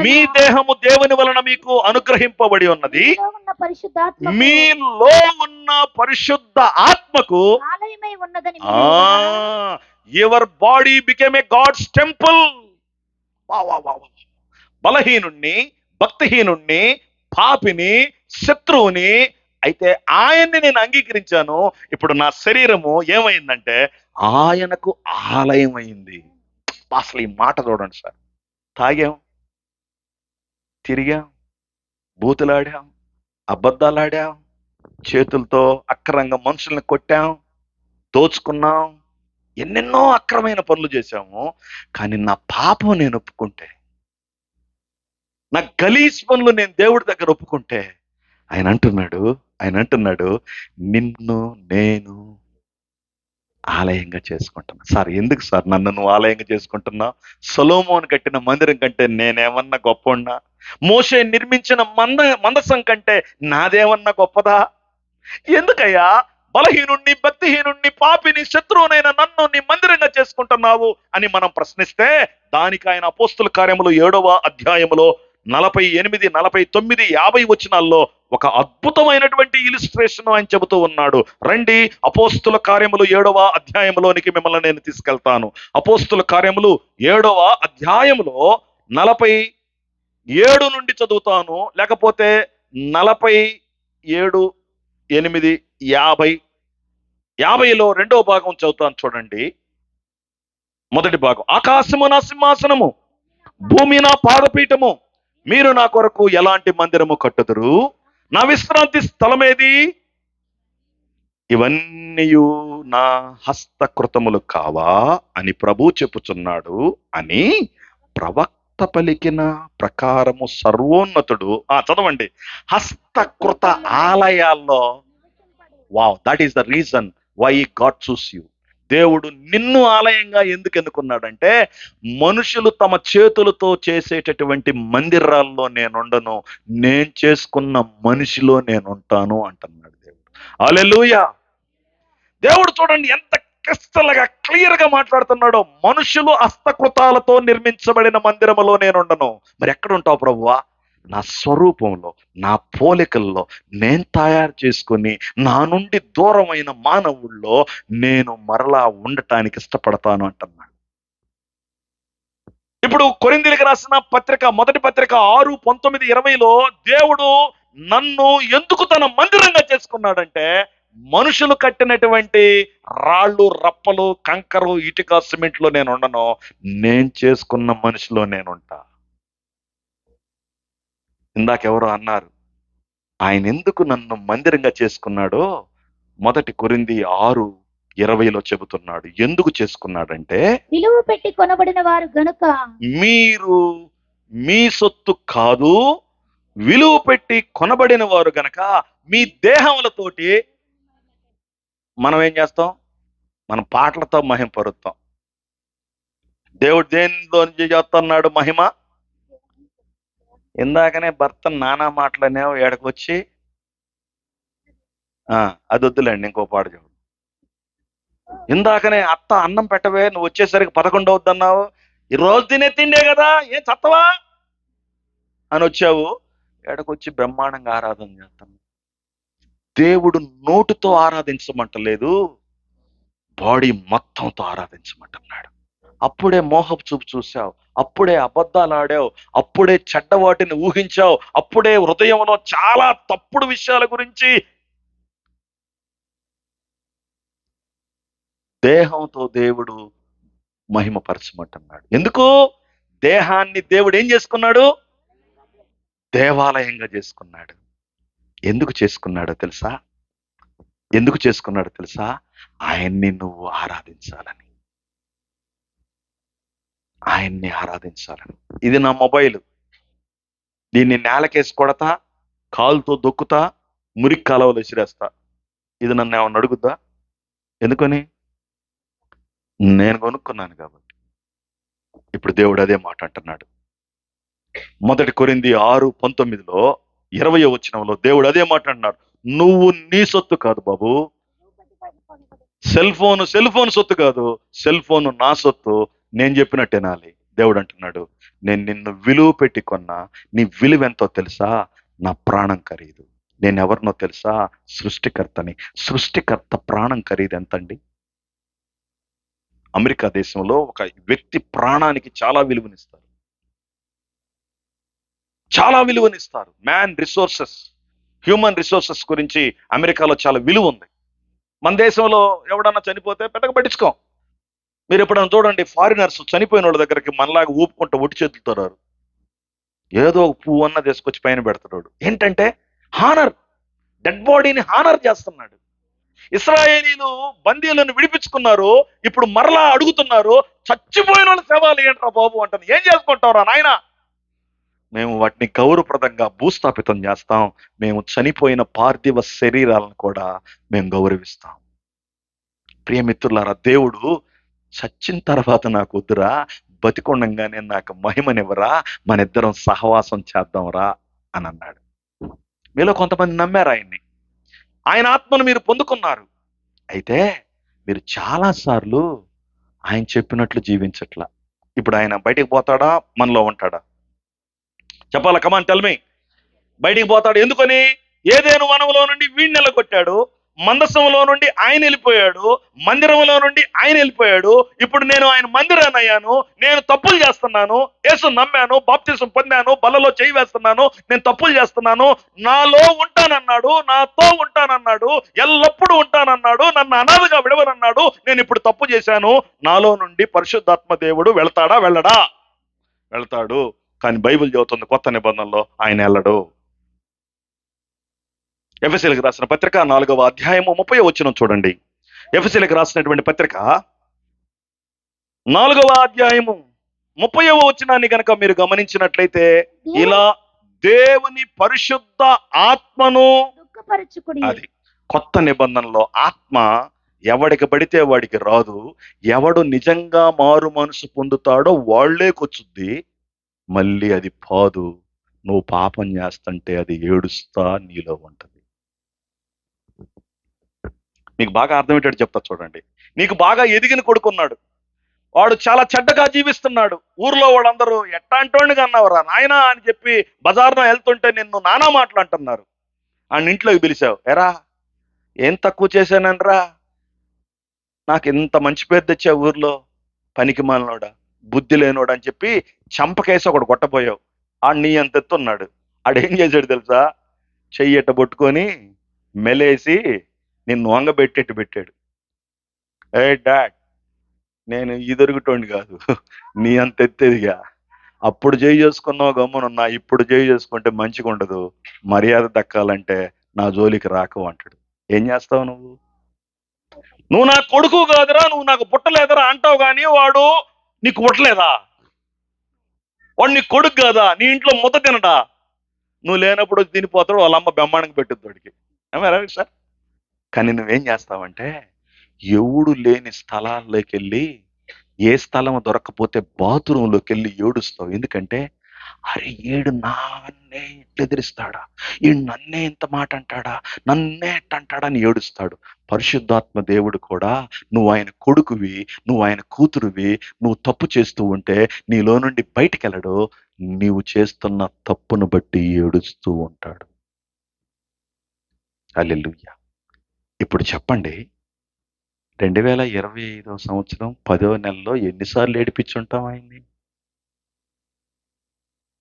మీ దేహము దేవుని వలన మీకు అనుగ్రహింపబడి ఉన్నది, మీలో ఉన్న పరిశుద్ధ ఆత్మకు ఆలయమై ఉన్నదని. Your body became a god's temple. బలహీనుణ్ణి, భక్తిహీనుణ్ణి, పాపిని, శత్రువుని అయితే ఆయన్ని నేను అంగీకరించాను. ఇప్పుడు నా శరీరము ఏమైందంటే ఆయనకు ఆలయం అయింది. అసలు ఈ మాట చూడండి సార్. తాగాం, తిరిగాం, బూతులాడాం, అబద్ధాలాడాం, చేతులతో అక్రమంగా మనుషుల్ని కొట్టాం, దోచుకున్నాం, ఎన్నెన్నో అక్రమైన పనులు చేశాము. కానీ నా పాపం నేను ఒప్పుకుంటే, నా గలీజ్ పనులు నేను దేవుడి దగ్గర ఒప్పుకుంటే, ఆయన అంటున్నాడు నిన్ను నేను ఆలయంగా చేసుకుంటున్నా. సార్ ఎందుకు సార్ నన్ను నువ్వు ఆలయంగా చేసుకుంటున్నావు? సొలొమోను కట్టిన మందిరం కంటే నేనేమన్నా గొప్పన్నా? మోషే నిర్మించిన మందసం కంటే నాదేమన్నా గొప్పదా? ఎందుకయ్యా బలహీనుణ్ణి, భక్తిహీనుణ్ణి, పాపిని, శత్రువునైనా నన్ను నీ మందిరంగా చేసుకుంటున్నావు అని మనం ప్రశ్నిస్తే, దానికి ఆయన అపోస్తుల కార్యములు 7వ అధ్యాయములో 48, 49, 50 వచనాల్లో ఒక అద్భుతమైనటువంటి ఇలిస్ట్రేషన్ ఆయన చెబుతూ ఉన్నాడు. రండి, అపోస్తుల కార్యములు 7వ అధ్యాయంలోనికి మిమ్మల్ని నేను తీసుకెళ్తాను. అపోస్తుల కార్యములు 7వ అధ్యాయములో 47 నుండి చదువుతాను, లేకపోతే 47, 8, 50, 50లో 2వ భాగం చదువుతాను. చూడండి, మొదటి భాగం. ఆకాశము నా సింహాసనము, భూమి నా పాదపీఠము, మీరు నా కొరకు ఎలాంటి మందిరము కట్టుదురు? నా విశ్రాంతి స్థలమేది? ఇవన్నీ నా హస్తకృతములు కావా అని ప్రభు చెప్పుచున్నాడు అని ప్రవక్త పలికిన ప్రకారము సర్వోన్నతుడు. చదవండి, హస్తకృత ఆలయాల్లో. Wow, that is the reason why God choose you. దేవుడు నిన్ను ఆలయంగా ఎందుకు ఎన్నుకున్నాడంటే, మనుషులు తమ చేతులతో చేసేటటువంటి మందిరాల్లో నేనుండను, నేను చేసుకున్న మనిషిలో నేనుంటాను అంటున్నాడు దేవుడు. హల్లెలూయా. దేవుడు చూడండి ఎంత క్రిస్టల్గా క్లియర్ గా మాట్లాడుతున్నాడో. మనుషులు హస్తకృతాలతో నిర్మించబడిన మందిరములో నేనుండను. మరి ఎక్కడ ఉంటావు ప్రభువా? నా స్వరూపంలో, నా పోలికల్లో నేను తయారు చేసుకొని నా నుండి దూరమైన మానవుల్లో నేను మరలా ఉండటానికి ఇష్టపడతాను అంటున్నాడు. ఇప్పుడు కొరింథీయులకు రాసిన పత్రిక, మొదటి పత్రిక 6:19-20లో దేవుడు నన్ను ఎందుకు తన మందిరంగా చేసుకున్నాడంటే, మనుషులు కట్టినటువంటి రాళ్ళు, రప్పలు, కంకరు, ఇటుక, సిమెంట్లో నేను ఉండను, నేను చేసుకున్న మనిషిలో నేనుంటా. ఇందాకెవరో అన్నారు, ఆయన ఎందుకు నన్ను మందిరంగా చేసుకున్నాడో మొదటి కొరింథీ 6:20లో చెబుతున్నాడు. ఎందుకు చేసుకున్నాడంటే, విలువ పెట్టి కొనబడిన వారు గనుక మీరు మీ సొత్తు కాదు, విలువ పెట్టి కొనబడిన వారు గనక మీ దేహములతోటి మనం ఏం చేస్తాం? మన పాటలతో మహిమ పరుస్తాం. దేవుడు దేనిలో నుంచి చేస్తున్నాడు మహిమ? ఇందాకనే భర్త నానా మాటలనేవు ఏడకొచ్చి అది వద్దులేండి, ఇంకో పాట చెప్పు. ఇందాకనే అత్త అన్నం పెట్టవే, నువ్వు వచ్చేసరికి 11 అవుద్దన్నావు, ఈ రోజు తినే తిండే కదా, ఏం చత్తవా అని వచ్చావు, ఏడకొచ్చి బ్రహ్మాండంగా ఆరాధన చేస్తాను. దేవుడు నోటుతో ఆరాధించమంటలేదు, బాడీ మొత్తంతో ఆరాధించమంటున్నాడు. అప్పుడే మోహపు చూపు చూసావు, అప్పుడే అబద్ధాలు ఆడావు, అప్పుడే చెడ్డ వాటిని ఊహించావు, అప్పుడే హృదయంలో చాలా తప్పుడు విషయాల గురించి దేహంతో దేవుడు మహిమపరచమంటున్నాడు. ఎందుకు? దేహాన్ని దేవుడు ఏం చేసుకున్నాడు? దేవాలయంగా చేసుకున్నాడు. ఎందుకు చేసుకున్నాడో తెలుసా? ఎందుకు చేసుకున్నాడో తెలుసా? ఆయన్ని నువ్వు ఆరాధించాలని, ఆయన్ని ఆరాధించాలని. ఇది నా మొబైల్, దీన్ని నేలకేసి కొడతా, కాలుతో దొక్కుతా, మురికి కాలువలో విసిరేస్తా. ఇది నన్ను ఏమన్నా అడుగుద్దా? ఎందుకని? నేను కొనుక్కున్నాను కాబట్టి. ఇప్పుడు దేవుడు అదే మాట అంటున్నాడు. మొదటి కొరింథీ 6:19లో 20వ వచనంలో దేవుడు అదే మాట అంటున్నాడు. నువ్వు నీ సొత్తు కాదు బాబు. సెల్ ఫోన్ సొత్తు కాదు, సెల్ ఫోన్ నా సొత్తు. నేను చెప్పినట్టు వినాలి. దేవుడు అంటున్నాడు, నేను నిన్ను విలువ పెట్టి కొన్నా. నీ విలువ ఎంతో తెలుసా? నా ప్రాణం ఖరీదు. నేను ఎవరినో తెలుసా? సృష్టికర్తని. సృష్టికర్త ప్రాణం ఖరీదు ఎంతండి? అమెరికా దేశంలో ఒక వ్యక్తి ప్రాణానికి చాలా విలువనిస్తారు, చాలా విలువనిస్తారు. మ్యాన్ రిసోర్సెస్, హ్యూమన్ రిసోర్సెస్ గురించి అమెరికాలో చాలా విలువ ఉంది. మన దేశంలో ఎవడన్నా చనిపోతే పెద్దగా పట్టించుకోం. మీరు ఎప్పుడన్నా చూడండి, ఫారినర్స్ చనిపోయిన వాళ్ళ దగ్గరికి మనలాగా ఊపుకుంటూ ఒట్టి చేతులతో రారు. ఏదో ఒక పువ్వు అన్న తీసుకొచ్చి పైన పెడతాడు. ఏంటంటే హానర్, డెడ్ బాడీని హానర్ చేస్తున్నాడు. ఇశ్రాయేలీలు బందీలను విడిపించుకున్నారు, ఇప్పుడు మరలా అడుగుతున్నారు, చచ్చిపోయిన వాళ్ళ శవాలు ఏంట్రా బాబు అంటాను. ఏం చేసుకుంటావురా నాయన? మేము వాటిని గౌరవప్రదంగా భూస్థాపితం చేస్తాం. మేము చనిపోయిన పార్థివ శరీరాలను కూడా మేము గౌరవిస్తాం. ప్రియమిత్రులారా, దేవుడు చచ్చిన తర్వాత నాకు వద్దురా, బతికొండంగానే నాకు మహిమనివ్వరా, మన ఇద్దరం సహవాసం చేద్దాంరా అని అన్నాడు. మీలో కొంతమంది నమ్మారు ఆయన్ని, ఆయన ఆత్మను మీరు పొందుకున్నారు. అయితే మీరు చాలాసార్లు ఆయన చెప్పినట్లు జీవించట్లా. ఇప్పుడు ఆయన బయటికి పోతాడా, మనలో ఉంటాడా? చెప్పాలా? Come on tell me. బయటికి పోతాడు. ఎందుకని? ఏదేను వనంలో నుండి వీడిని నిలగొట్టాడు, మందసంలో నుండి ఆయన వెళ్ళిపోయాడు, మందిరంలో నుండి ఆయన వెళ్ళిపోయాడు. ఇప్పుడు నేను ఆయన మందిరాన్ని అయ్యాను. నేను తప్పులు చేస్తున్నాను, యేసు నమ్మాను, బాప్తిసం పొందాను, బలలో చేయి వేస్తున్నాను, నేను తప్పులు చేస్తున్నాను. నాలో ఉంటానన్నాడు, నాతో ఉంటానన్నాడు, ఎల్లప్పుడూ ఉంటానన్నాడు, నన్ను అనాథగా విడవనన్నాడు. నేను ఇప్పుడు తప్పు చేశాను. నాలో నుండి పరిశుద్ధాత్మ దేవుడు వెళ్తాడా? వెళ్ళడా? వెళ్తాడు. కానీ బైబిల్ చెబుతుంది, కొత్త నిబంధనలో ఆయన వెళ్ళడు. ఎఫెసీయులకు రాసిన పత్రిక 4వ అధ్యాయము 30వ వచనం చూడండి. ఎఫెసీయులకు రాసినటువంటి పత్రిక 4వ అధ్యాయము 30వ వచనాన్ని గనక మీరు గమనించినట్లయితే, ఇలా దేవుని పరిశుద్ధ ఆత్మను దుఃఖపరచుకుడి. అది కొత్త నిబంధనలో ఆత్మ ఎవడికి పడితే వాడికి రాదు. ఎవడు నిజంగా మారు మనసు పొందుతాడో వాళ్లేకొచ్చుద్ది. మళ్ళీ అది పాదు. నువ్వు పాపం చేస్తుంటే అది ఏడుస్తా నీలో ఉంటది. మీకు బాగా అర్థమయ్యేటట్టు చెప్తా చూడండి. నీకు బాగా ఎదిగిన కొడుకున్నాడు, వాడు చాలా చెడ్డగా జీవిస్తున్నాడు. ఊర్లో వాళ్ళందరూ ఎట్టాంటోడిగా అన్నావురా నాయనా అని చెప్పి బజార్లో వెళ్తుంటే నిన్ను నానా మాటలు అంటున్నారు. ఆయన ఇంట్లోకి పిలిచావు, ఎరా ఏం తక్కువ చేశాననరా, నాకు ఇంత మంచి పేరు తెచ్చా ఊర్లో, పనికి మాలినోడా, బుద్ధి లేనోడా అని చెప్పి చంపకేసి ఒకడు కొట్టపోయావు. ఆడు నీ అంత ఎత్తున్నాడు. ఆడేం చేశాడు తెలుసా, చెయ్యట పట్టుకొని మెలేసి నిన్ను వంగబెట్టేట్టు పెట్టాడు. ఏ డాడ్, నేను ఇదొరుగుతోండి కాదు, నీ అంత ఎత్తేదిగా. అప్పుడు చేయి చేసుకున్నావు గమ్మునున్నా, ఇప్పుడు చేయి చేసుకుంటే మంచిగా ఉండదు, మర్యాద దక్కాలంటే నా జోలికి రాకు అంటాడు. ఏం చేస్తావు నువ్వు? నువ్వు నా కొడుకు కాదురా, నువ్వు నాకు పుట్టలేదరా అంటావు, కానీ వాడు నీకు పుట్టలేదా? వాడు నీ కొడుకు కాదా? నీ ఇంట్లో ముద్ద తినడా? నువ్వు లేనప్పుడు తినిపోతాడు, వాళ్ళ అమ్మ బెమ్మానికి పెట్టుద్ది వాడికి. Right sir? కానీ నువ్వేం చేస్తావంటే, ఎవడు లేని స్థలాల్లోకి వెళ్ళి, ఏ స్థలం దొరకపోతే బాత్రూంలోకి వెళ్ళి ఏడుస్తావు. ఎందుకంటే అరే ఈడు నన్నే ఇట్లా ఎదిరిస్తాడా, ఈడు నన్నే ఇంత మాట అంటాడా, నన్నే ఎట్ట అంటాడా అని ఏడుస్తాడు. పరిశుద్ధాత్మ దేవుడు కూడా నువ్వు ఆయన కొడుకువి, నువ్వు ఆయన కూతురువి, నువ్వు తప్పు చేస్తూ ఉంటే నీలో నుండి బయటికి వెళ్ళడు, నీవు చేస్తున్న తప్పును బట్టి ఏడుస్తూ ఉంటాడు. హల్లెలూయా. ఇప్పుడు చెప్పండి, 2025 సంవత్సరం 10వ నెలలో ఎన్నిసార్లు ఏడిపించుంటాం ఆయన్ని?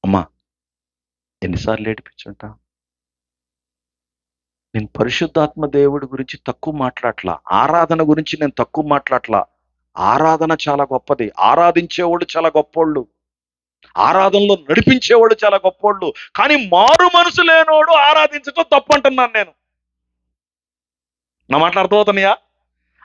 అమ్మా, ఎన్నిసార్లు ఏడిపించుంటాం? నేను పరిశుద్ధాత్మ దేవుడి గురించి తక్కువ మాట్లాడట్లా, ఆరాధన గురించి నేను తక్కువ మాట్లాడట్లా. ఆరాధన చాలా గొప్పది, ఆరాధించేవాళ్ళు చాలా గొప్పోళ్ళు, ఆరాధనలో నడిపించేవాళ్ళు చాలా గొప్పోళ్ళు. కానీ మారు మనసు లేనోడు ఆరాధించడం తప్పు అంటున్నాను నేను. నా మాటలు అర్థమవుతున్నాయా?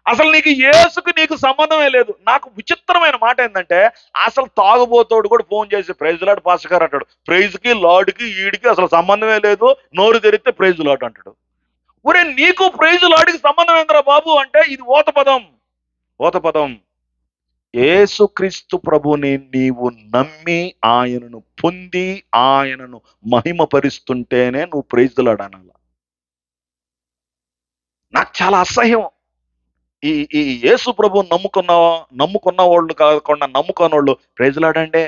అసలు నీకు యేసుకు నీకు సంబంధమే లేదు. నాకు విచిత్రమైన మాట ఏంటంటే, అసలు తాగుబోతోడు కూడా ఫోన్ చేసి ప్రైజ్ లాడ్ పాస్టర్ గారు అంటాడు. ప్రైజ్కి లాడ్కి ఈడికి అసలు సంబంధమే లేదు, నోరు తెరిస్తే ప్రైజ్ లాడ్ అంటాడు. ఒరే, నీకు ప్రైజ్ లాడ్కి సంబంధం ఏందిరా బాబు అంటే ఇది ఓత పదం, ఓత పదం. యేసుక్రీస్తు ప్రభుని నీవు నమ్మి ఆయనను పొంది ఆయనను మహిమపరుస్తుంటేనే నువ్వు ప్రైజ్ లాడ్ అనాల. నాకు చాలా అసహ్యం ఈ ఈ యేసు ప్రభు నమ్ముకున్న వాళ్ళు కాకుండా నమ్ముకున్న వాళ్ళు ప్రైజ్ లాడండి.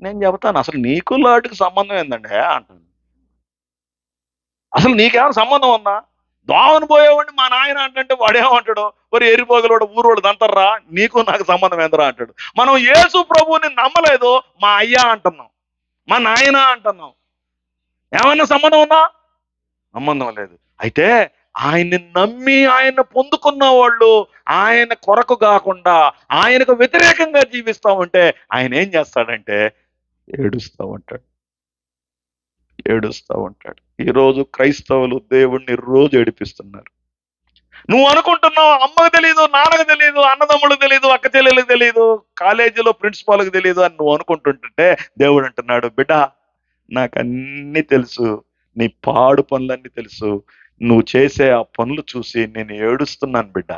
నేను చెబుతాను, అసలు నీకు లాడ్కి సంబంధం ఏందండి అంటాను. అసలు నీకేమైనా సంబంధం ఉందా? దోమను పోయేవాడిని మా నాయన అంటే వాడేమంటాడు, మరి ఎరిపోగలవాడు ఊరోడు దంతర్రా, నీకు నాకు సంబంధం ఏందరా అంటాడు. మనం యేసు ప్రభువుని నమ్మలేదు, మా అయ్యా అంటున్నాం, మా నాయన అంటున్నాం. ఏమన్నా సంబంధం ఉందా? సంబంధం లేదు. అయితే ఆయన్ని నమ్మి ఆయన పొందుకున్న వాళ్ళు ఆయన కొరకు కాకుండా ఆయనకు వ్యతిరేకంగా జీవిస్తూ ఉంటే ఆయన ఏం చేస్తాడంటే ఏడుస్తూ ఉంటాడు, ఏడుస్తూ ఉంటాడు. ఈరోజు క్రైస్తవులు దేవుణ్ణి రోజు ఏడిపిస్తున్నారు. నువ్వు అనుకుంటున్నావు అమ్మకు తెలియదు, నాన్నకు తెలియదు, అన్నదమ్ములకు తెలియదు, అక్క చెల్లెలకు తెలియదు, కాలేజీలో ప్రిన్సిపాల్కి తెలియదు అని నువ్వు అనుకుంటుంటే దేవుడు అంటున్నాడు, బిడ్డ నాకు అన్ని తెలుసు, నీ పాడు పనులన్నీ తెలుసు, నువ్వు చేసే ఆ పనులు చూసి నేను ఏడుస్తున్నాను బిడ్డ.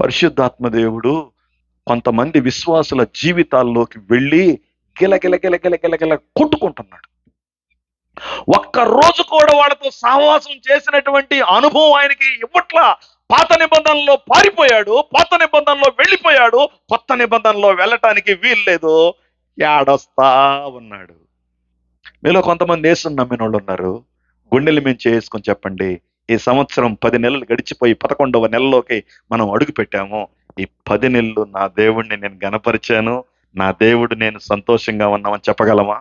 పరిశుద్ధాత్మ దేవుడు కొంతమంది విశ్వాసుల జీవితాల్లోకి వెళ్ళి గిలగిల గిలగిల గిలగిల కొట్టుకుంటున్నాడు. ఒక్క రోజు కూడా వాళ్ళతో సహవాసం చేసినటువంటి అనుభవం ఆయనకి ఇవ్వట్లా. పాత నిబంధనలో పారిపోయాడు, పాత నిబంధనలో వెళ్ళిపోయాడు, కొత్త నిబంధనలో వెళ్ళటానికి వీల్లేదు, ఏడొస్తా ఉన్నాడు. మీలో కొంతమంది యేసుని నమ్మిన వాళ్ళు ఉన్నారు. గుండెలు మేము చేసుకొని చెప్పండి, ఈ సంవత్సరం 10 నెలలు గడిచిపోయి 11వ నెలలోకి మనం అడుగు పెట్టాము. ఈ 10 నెలలు నా దేవుడిని నేను గణపరిచాను, నా దేవుడు నేను సంతోషంగా ఉన్నామని చెప్పగలమా?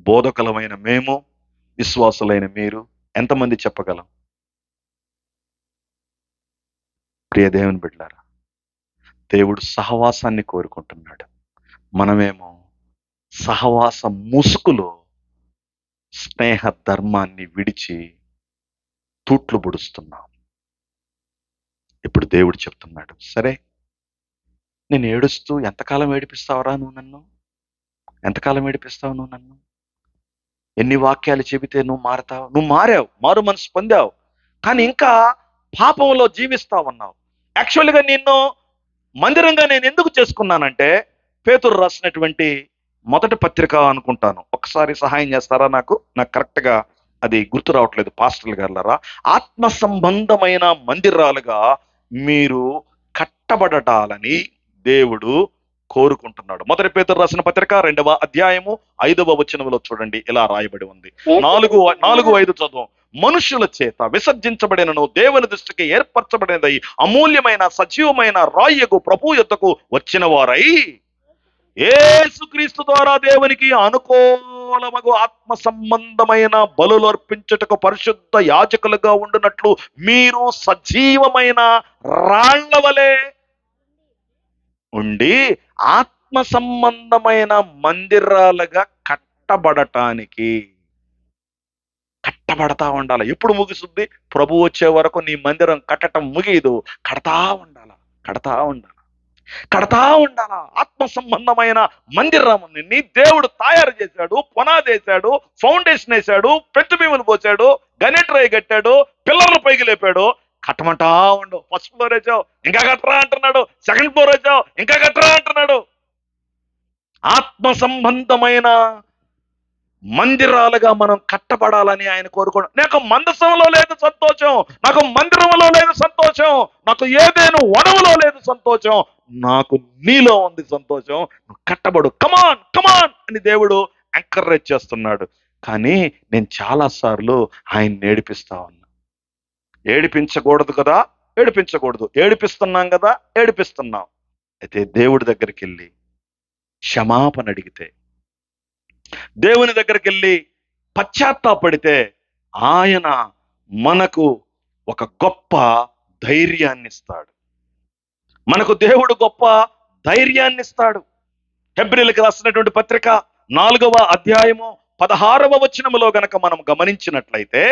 బోధకులమైన మేము, విశ్వాసులైన మీరు ఎంతమంది చెప్పగలం? ప్రియ దేవుని బిడ్డలారా, దేవుడు సహవాసాన్ని కోరుకుంటున్నాడు. మనమేమో సహవాస ముసుగులో స్నేహ ధర్మాన్ని విడిచి తూట్లు పొడుస్తున్నాం. ఇప్పుడు దేవుడు చెప్తున్నాడు, సరే నేను ఏడుస్తూ ఎంతకాలం ఏడిపిస్తావురా నువ్వు నన్ను? ఎంతకాలం ఏడిపిస్తావు నువ్వు నన్ను? ఎన్ని వాక్యాలు చెబితే నువ్వు మారతావు? నువ్వు మారావు, మారు మనసు పొందావు, కానీ ఇంకా పాపంలో జీవిస్తా ఉన్నావు. యాక్చువల్గా నిన్ను మందిరంగా నేను ఎందుకు చేసుకున్నానంటే, పేతురు రాసినటువంటి మొదటి పత్రిక అనుకుంటాను, ఒకసారి సహాయం చేస్తారా? నాకు కరెక్ట్గా అది గుర్తు రావట్లేదు పాస్టర్లు గారులారా. ఆత్మ సంబంధమైన మందిరాలుగా మీరు కట్టబడటాలని దేవుడు కోరుకుంటున్నాడు. మొదటి పేతురు రాసిన పత్రిక 2వ అధ్యాయము 5వ వచనంలో చూడండి, ఇలా రాయబడి ఉంది. 4:5 చదువు. మనుషుల చేత విసర్జించబడినను దేవుని దృష్టికి ఏర్పరచబడినదై అమూల్యమైన సజీవమైన రాయకు ప్రభు యొద్దకు వచ్చిన వారై యేసుక్రీస్తు ద్వారా దేవునికి అనుకూలమగు ఆత్మ సంబంధమైన బలులు అర్పించుటకు పరిశుద్ధ యాజకులుగా ఉండునట్లు మీరు సజీవమైన రాళ్ల వలె ఉండి ఆత్మ సంబంధమైన మందిరాలుగా కట్టబడటానికి కట్టబడతా ఉండాలి. ఎప్పుడు ముగిస్తుంది? ప్రభు వచ్చే వరకు నీ మందిరం కట్టడం ముగియదు. కడతా ఉండాల, కడతా ఉండాల, కడతా ఉండాల. ఆత్మ సంబంధమైన మందిరం నీ దేవుడు తయారు చేశాడు, పునాదేశాడు, ఫౌండేషన్ వేశాడు, పెట్టుబీములు పోసాడు, గణేట్రాయి కట్టాడు, పిల్లర్లు పైకి లేపాడు. కట్టమంటా ఉండు. ఫస్ట్ ఫ్లోర్ వేసావు, ఇంకా కట్టరా అంటున్నాడు. సెకండ్ ఫ్లోర్ వేసావు, ఇంకా కట్టరా అంటున్నాడు. ఆత్మ సంబంధమైన మందిరాలుగా మనం కట్టబడాలని ఆయన కోరుకోవడం. నాకు మందసంలో లేదు సంతోషం, నాకు మందిరంలో లేదు సంతోషం, నాకు ఏదేను వనములో లేదు సంతోషం, నాకు నీలో ఉంది సంతోషం. నువ్వు కట్టబడు, కమాన్ కమాన్ అని దేవుడు ఎంకరేజ్ చేస్తున్నాడు. కానీ నేను చాలా సార్లు ఆయన ఏడిపిస్తా ఉన్నా. ఏడిపించకూడదు కదా, ఏడిపించకూడదు. ఏడిపిస్తున్నాం కదా, ఏడిపిస్తున్నాం. అయితే దేవుడి దగ్గరికి వెళ్ళి క్షమాపణ అడిగితే, దేవుని దగ్గరికి వెళ్ళి పశ్చాత్తాపడితే ఆయన మనకు ఒక గొప్ప ధైర్యాన్ని ఇస్తాడు. మనకు దేవుడు గొప్ప ధైర్యాన్ని ఇస్తాడు. హెబ్రీయులకు రాసినటువంటి పత్రిక 4వ అధ్యాయము 16వ వచనములో గనక మనం గమనించినట్లయితే,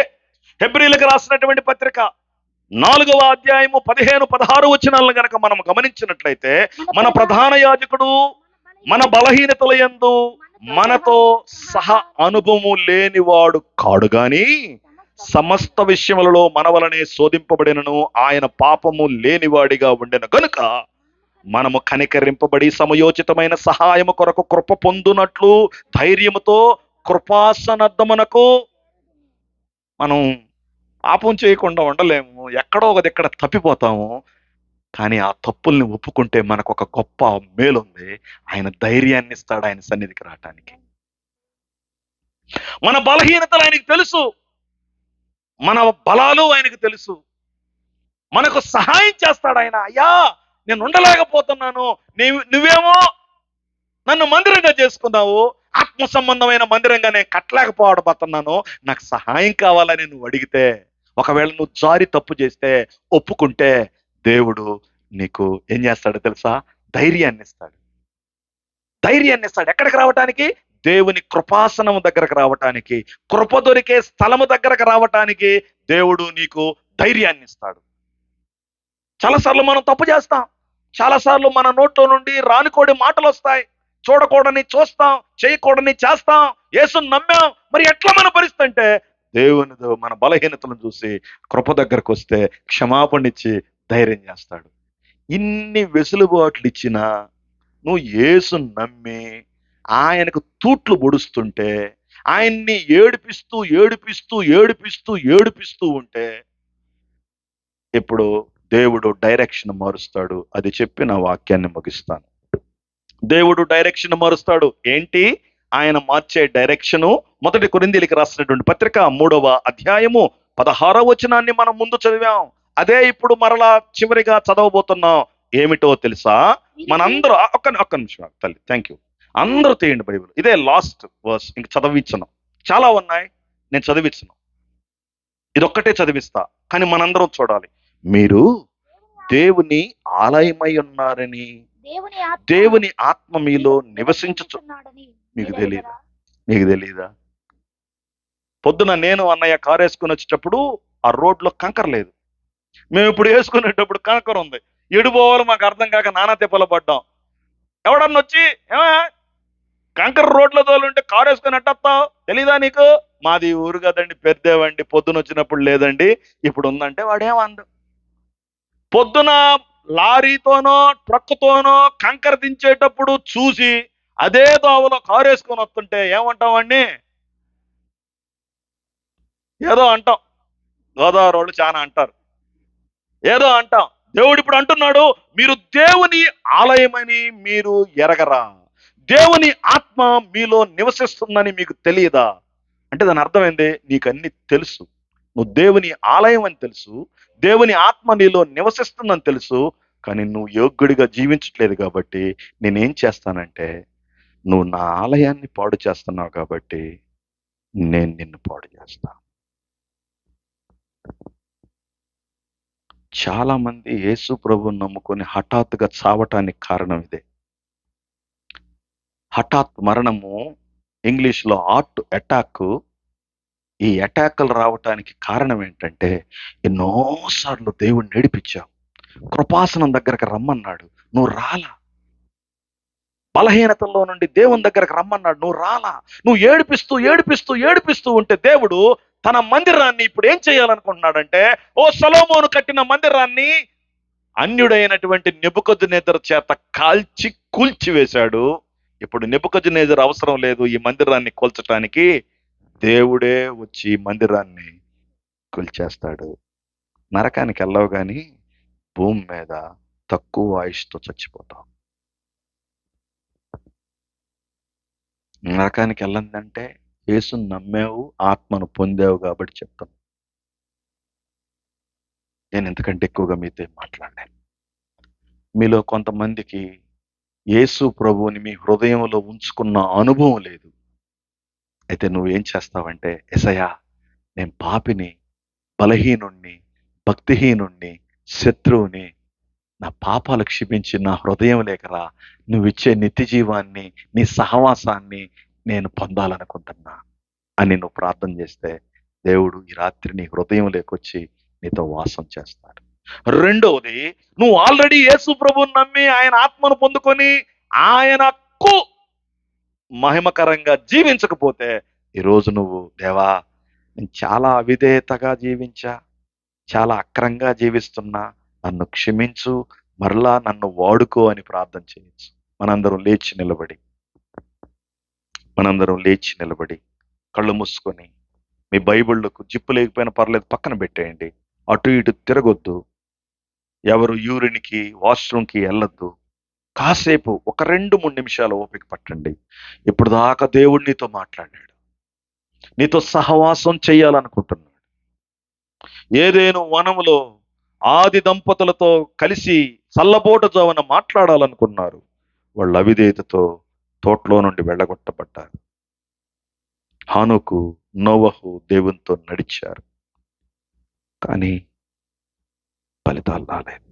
హెబ్రీయులకు రాసినటువంటి పత్రిక 4వ అధ్యాయము 15, 16 వచనాలను గనక మనం గమనించినట్లయితే, మన ప్రధాన యాజకుడు మన బలహీనతల యందు మనతో సహా అనుభవము లేనివాడు కాడు గాని సమస్త విషయములలో మన వలనే శోధింపబడినను ఆయన పాపము లేనివాడిగా ఉండెను గనుక మనము కనికరింపబడి సమయోచితమైన సహాయము కొరకు కృప పొందునట్లు ధైర్యముతో కృపాసనద్దమునకు. మనం పాపం చేయకుండా ఉండలేము, ఎక్కడో ఒక దగ్గర తప్పిపోతాము. కానీ ఆ తప్పుల్ని ఒప్పుకుంటే మనకు ఒక గొప్ప మేలుంది. ఆయన ధైర్యాన్ని ఇస్తాడు ఆయన సన్నిధికి రావటానికి. మన బలహీనతలు ఆయనకు తెలుసు, మన బలాలు ఆయనకు తెలుసు. మనకు సహాయం చేస్తాడు ఆయన. అయ్యా నేను ఉండలేకపోతున్నాను, నువ్వేమో నన్ను మందిరంగా చేసుకున్నావు, ఆత్మ సంబంధమైన మందిరంగా నేను కట్టలేకపోతున్నాను, నాకు సహాయం కావాలని నువ్వు అడిగితే, ఒకవేళ నువ్వు జారి తప్పు చేస్తే ఒప్పుకుంటే దేవుడు నీకు ఏం చేస్తాడో తెలుసా? ధైర్యాన్ని ఇస్తాడు. ధైర్యాన్ని ఇస్తాడు. ఎక్కడికి రావటానికి? దేవుని కృపాసనము దగ్గరకు రావటానికి, కృప దొరికే స్థలము దగ్గరకు రావటానికి దేవుడు నీకు ధైర్యాన్ని ఇస్తాడు. చాలాసార్లు మనం తప్పు చేస్తాం, చాలాసార్లు మన నోట్లో నుండి రానికోడి మాటలు వస్తాయి, చూడకూడని చూస్తాం, చేయకూడని చేస్తాం, యేసుని నమ్మాం. మరి ఎట్లా మన పరిస్థితి అంటే, దేవుని మన బలహీనతలను చూసి కృప దగ్గరకు వస్తే క్షమాపణ ఇచ్చి ధైర్యం చేస్తాడు. ఇన్ని వెసులుబాట్లు ఇచ్చినా నువ్వు యేసుని నమ్మి ఆయనకు తూట్లు పొడుస్తుంటే, ఆయన్ని ఏడిపిస్తూ ఏడిపిస్తూ ఏడిపిస్తూ ఏడిపిస్తూ ఉంటే, ఇప్పుడు దేవుడు డైరెక్షన్ మారుస్తాడు. అది చెప్పి నా వాక్యాన్ని ముగిస్తాను. దేవుడు డైరెక్షన్ మారుస్తాడు. ఏంటి ఆయన మార్చే డైరెక్షను? మొదటి కొరింథీయులకు రాసినటువంటి పత్రిక 3వ అధ్యాయము 16వ వచనాన్ని మనం ముందు చదివాం. అదే ఇప్పుడు మరలా చివరిగా చదవబోతున్నాం. ఏమిటో తెలుసా? మనందరూ ఒక్క నిమిషం తల్లి, థ్యాంక్ యూ. అందరూ తీయండి బైబిల్. ఇదే లాస్ట్ వర్స్, ఇంక చదివించను. చాలా ఉన్నాయి, నేను చదివించను. ఇదొక్కటే చదివిస్తా, కానీ మనందరం చూడాలి. మీరు దేవుని ఆలయమై ఉన్నారని, దేవుని ఆత్మ మీలో నివసించు. మీకు తెలియదా? మీకు తెలియదా? పొద్దున నేను అన్నయ్య కారు వేసుకుని వచ్చేటప్పుడు ఆ రోడ్లో కంకర లేదు. మేము ఇప్పుడు వేసుకునేటప్పుడు కంకర ఉంది. ఎడిపోవాలో మాకు అర్థం కాక నానా తిప్పలు పడ్డాం. ఎవడన్నా వచ్చి కంకర రోడ్లో తోలుంటే కారు వేసుకొని ఎట్టొస్తావు, తెలీదా నీకు? మాది ఊరు కదండి, పెద్దేవండి, పొద్దున వచ్చినప్పుడు లేదండి, ఇప్పుడు ఉందంటే వాడేమందు. పొద్దున లారీతోనో ట్రక్కుతోనో కంకర దించేటప్పుడు చూసి అదే దోవలో కారు వేసుకొని వస్తుంటే ఏమంటామండి? ఏదో అంటాం. గోదావరి వాళ్ళు చాలా అంటారు, ఏదో అంటాం. దేవుడు ఇప్పుడు అంటున్నాడు, మీరు దేవుని ఆలయమని మీరు ఎరగరా? దేవుని ఆత్మ మీలో నివసిస్తుందని మీకు తెలియదా? అంటే దాని అర్థం ఏంది? నీకు అన్ని తెలుసు, నువ్వు దేవుని ఆలయం అని తెలుసు, దేవుని ఆత్మ నీలో నివసిస్తుందని తెలుసు, కానీ నువ్వు యోగ్యుడిగా జీవించట్లేదు. కాబట్టి నేనేం చేస్తానంటే, నువ్వు నా ఆలయాన్ని పాడు చేస్తున్నావు కాబట్టి నేను నిన్ను పాడు చేస్తా. చాలా మంది యేసు ప్రభువుని నమ్ముకొని హఠాత్తుగా చావటానికి కారణం ఇదే. హఠాత్ మరణము, ఇంగ్లీష్లో హార్ట్ అటాక్. ఈ అటాక్లు రావటానికి కారణం ఏంటంటే, ఎన్నోసార్లు దేవుడు నడిపించావు, కృపాసనం దగ్గరకు రమ్మన్నాడు, నువ్వు రాలా. బలహీనతల్లో నుండి దేవుని దగ్గరకు రమ్మన్నాడు, నువ్వు రాలా. నువ్వు ఏడిపిస్తూ ఏడిపిస్తూ ఏడిపిస్తూ ఉంటే దేవుడు తన మందిరాన్ని ఇప్పుడు ఏం చేయాలనుకుంటున్నాడంటే, ఓ సొలొమోను కట్టిన మందిరాన్ని అన్యుడైనటువంటి నెబుకద్నెజరు చేత కాల్చి కూల్చివేశాడు. ఇప్పుడు నెబుకద్నెజరు అవసరం లేదు ఈ మందిరాన్ని కూల్చటానికి, దేవుడే వచ్చి మందిరాన్ని కూల్చేస్తాడు. నరకానికి వెళ్ళవు కానీ భూమి మీద తక్కువ ఆయుష్తో చచ్చిపోతావు. నరకానికి వెళ్ళందంటే యేసుని నమ్మావు, ఆత్మను పొందావు కాబట్టి చెప్తాను. నేను ఎంతకంటే ఎక్కువగా మీతో మాట్లాడాను. మీలో కొంతమందికి యేసు ప్రభువుని మీ హృదయంలో ఉంచుకున్న అనుభవం లేదు. అయితే నువ్వేం చేస్తావంటే, యేసయ్యా నేను పాపిని, బలహీనుణ్ణి, భక్తిహీనుణ్ణి, శత్రువుని, నా పాపాలు క్షమించి నా హృదయం లేకరా, నువ్విచ్చే నిత్య జీవాన్ని, నీ సహవాసాన్ని నేను పొందాలనుకుంటున్నా అని నువ్వు ప్రార్థన చేస్తే దేవుడు ఈ రాత్రి నీ హృదయం లేకొచ్చి నీతో వాసం చేస్తాడు. రెండవది, నువ్వు ఆల్రెడీ యేసు ప్రభువుని నమ్మి ఆయన ఆత్మను పొందుకొని ఆయనకు మహిమకరంగా జీవించకపోతే, ఈరోజు నువ్వు, దేవా నేను చాలా అవిధేయతగా జీవించా, చాలా అక్రంగా జీవిస్తున్నా, నన్ను క్షమించు, మరలా నన్ను వాడుకో అని ప్రార్థన చేయొచ్చు. మనందరం లేచి నిలబడి కళ్ళు మూసుకొని, మీ బైబిళ్ళకు జిప్పు లేకపోయినా పర్లేదు పక్కన పెట్టేయండి, అటు ఇటు తిరగొద్దు, ఎవరు యూరిన్కి వాష్రూమ్కి వెళ్ళొద్దు. కాసేపు ఒక 2-3 నిమిషాలు ఓపిక పట్టండి. ఇప్పుడు దాకా దేవుడు నీతో మాట్లాడాడు, నీతో సహవాసం చేయాలనుకుంటున్నాడు. ఏదేను వనములో ఆది దంపతులతో కలిసి చల్లబోట జావన మాట్లాడాలనుకున్నారు. వాళ్ళు అవిధేయతతో తోటలో నుండి వెళ్ళగొట్టబడ్డారు. హానోకు, నోవహు దేవునితో నడిచారు, కానీ ఫలితాలు రాలేదు.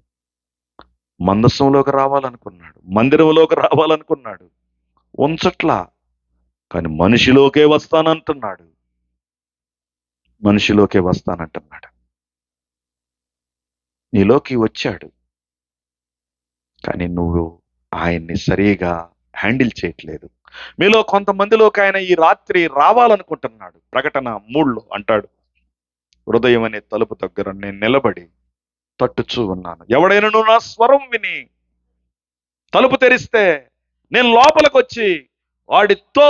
మందసంలోకి రావాలనుకున్నాడు, మందిరంలోకి రావాలనుకున్నాడు, ఉంచట్లా. కానీ మనిషిలోకే వస్తానంటున్నాడు. నీలోకి వచ్చాడు, కానీ నువ్వు ఆయన్ని సరిగా హ్యాండిల్ చేయట్లేదు. మీలో కొంతమందిలోకి ఆయన ఈ రాత్రి రావాలనుకుంటున్నాడు. ప్రకటన 3లో అంటాడు, హృదయం అనే తలుపు దగ్గర నేను నిలబడి తట్టుచూ ఉన్నాను. ఎవడైనా నా స్వరం విని తలుపు తెరిస్తే నేను లోపలికి వచ్చి వాడితో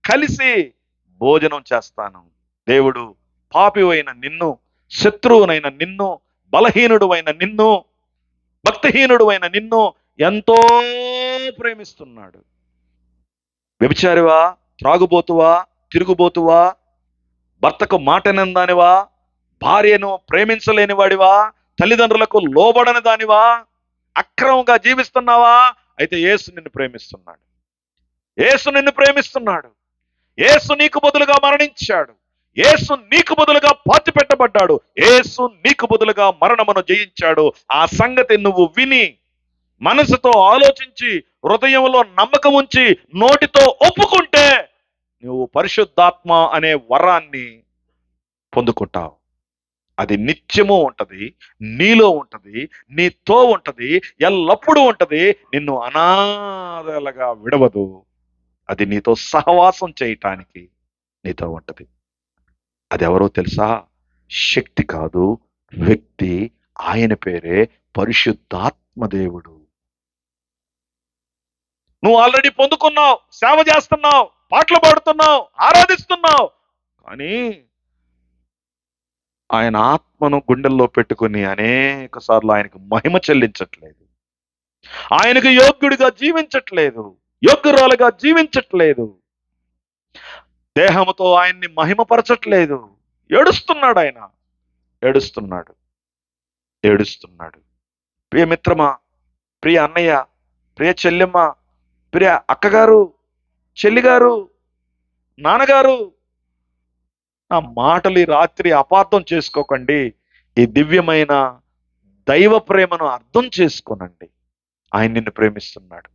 కలిసి భోజనం చేస్తాను. దేవుడు పాపివైన నిన్ను, శత్రువునైన నిన్ను, బలహీనుడు అయిన నిన్ను, భక్తిహీనుడు అయిన నిన్ను ఎంతో ప్రేమిస్తున్నాడు. వ్యభిచారివా, త్రాగుబోతువా, తిరుగుబోతువా, భర్తకు మాటనందానివా, భార్యను ప్రేమించలేని వాడివా, తల్లిదండ్రులకు లోబడని దానివా, అక్రమంగా జీవిస్తున్నావా? అయితే యేసు నిన్ను ప్రేమిస్తున్నాడు. యేసు నీకు బదులుగా మరణించాడు. యేసు నీకు బదులుగా పాతి పెట్టబడ్డాడు. యేసు నీకు బదులుగా మరణమును జయించాడు. ఆ సంగతి నువ్వు విని, మనసుతో ఆలోచించి, హృదయంలో నమ్మకం ఉంచి, నోటితో ఒప్పుకుంటే నువ్వు పరిశుద్ధాత్మ అనే వరాన్ని పొందుకుంటావు. అది నిత్యము ఉంటది, నీలో ఉంటది, నీతో ఉంటది, ఎల్లప్పుడూ ఉంటది. నిన్ను అనాథలుగా విడవదు. అది నీతో సహవాసం చేయటానికి నీతో ఉంటది. అది ఎవరో తెలుసా? శక్తి కాదు, వ్యక్తి. ఆయన పేరే పరిశుద్ధాత్మ దేవుడు. నువ్వు ఆల్రెడీ పొందుకున్నావు, సేవ చేస్తున్నావు, పాటలు పాడుతున్నావు, ఆరాధిస్తున్నావు, కానీ ఆయన ఆత్మను గుండెల్లో పెట్టుకుని అనేక సార్లు ఆయనకు మహిమ చెల్లించట్లేదు, ఆయనకు యోగ్యుడిగా జీవించట్లేదు, యోగ్యురాలుగా జీవించట్లేదు, దేహముతో ఆయన్ని మహిమపరచట్లేదు. ఏడుస్తున్నాడు ఆయన, ఏడుస్తున్నాడు, ఏడుస్తున్నాడు. ప్రియ మిత్రమా, ప్రియ అన్నయ్య, ప్రియ చెల్లెమ్మ, ప్రియ అక్కగారు, చెల్లిగారు, నాన్నగారు, నా మాటలు ఈ రాత్రి అపార్థం చేసుకోకండి. ఈ దివ్యమైన దైవ ప్రేమను అర్థం చేసుకోనండి. ఆయన నిన్ను ప్రేమిస్తున్నాడు.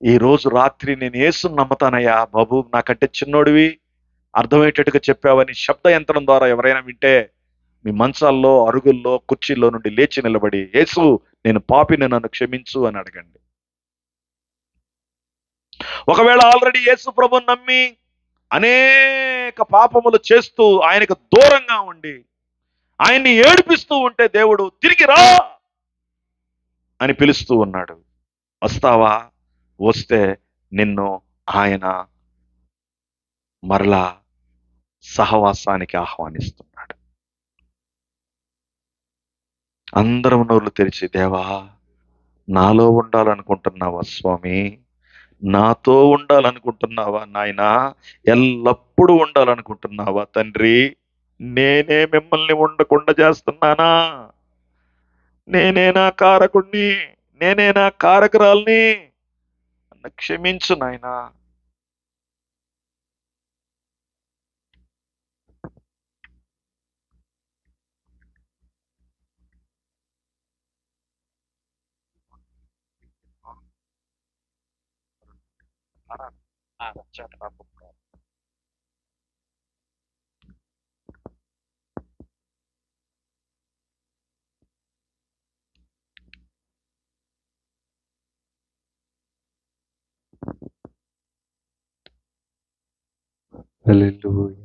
ఈ రోజు రాత్రి నేను యేసుని నమ్ముతానయ్యా బాబు, నాకంటే చిన్నోడివి, అర్థమయ్యేటట్టుగా చెప్పావని శబ్ద యంత్రం ద్వారా ఎవరైనా వింటే మీ మంచాల్లో, అరుగుల్లో, కుర్చీల్లో నుండి లేచి నిలబడి, యేసు నేను పాపిని, నన్ను క్షమించు అని అడగండి. ఒకవేళ ఆల్రెడీ యేసు ప్రభుని నమ్మి అనేక పాపములు చేస్తూ ఆయనకు దూరంగా ఉండి ఆయన్ని ఏడిపిస్తూ ఉంటే దేవుడు తిరిగి రా అని పిలుస్తూ ఉన్నాడు. వస్తావా? వస్తే నిన్ను ఆయన మరలా సహవాసానికి ఆహ్వానిస్తున్నాడు. అందరం నోర్లు తెరిచి, దేవా నాలో ఉండాలనుకుంటున్నావా స్వామి? నాతో ఉండాలనుకుంటున్నావా నాయనా? ఎల్లప్పుడూ ఉండాలనుకుంటున్నావా తండ్రి? నేనే మిమ్మల్ని ఉండకుండా చేస్తున్నానా? నేనేనా కారకుణ్ణి? నేనేనా కారకురాల్ని? నన్ను క్షమించు నాయనా. హల్లెలూయా.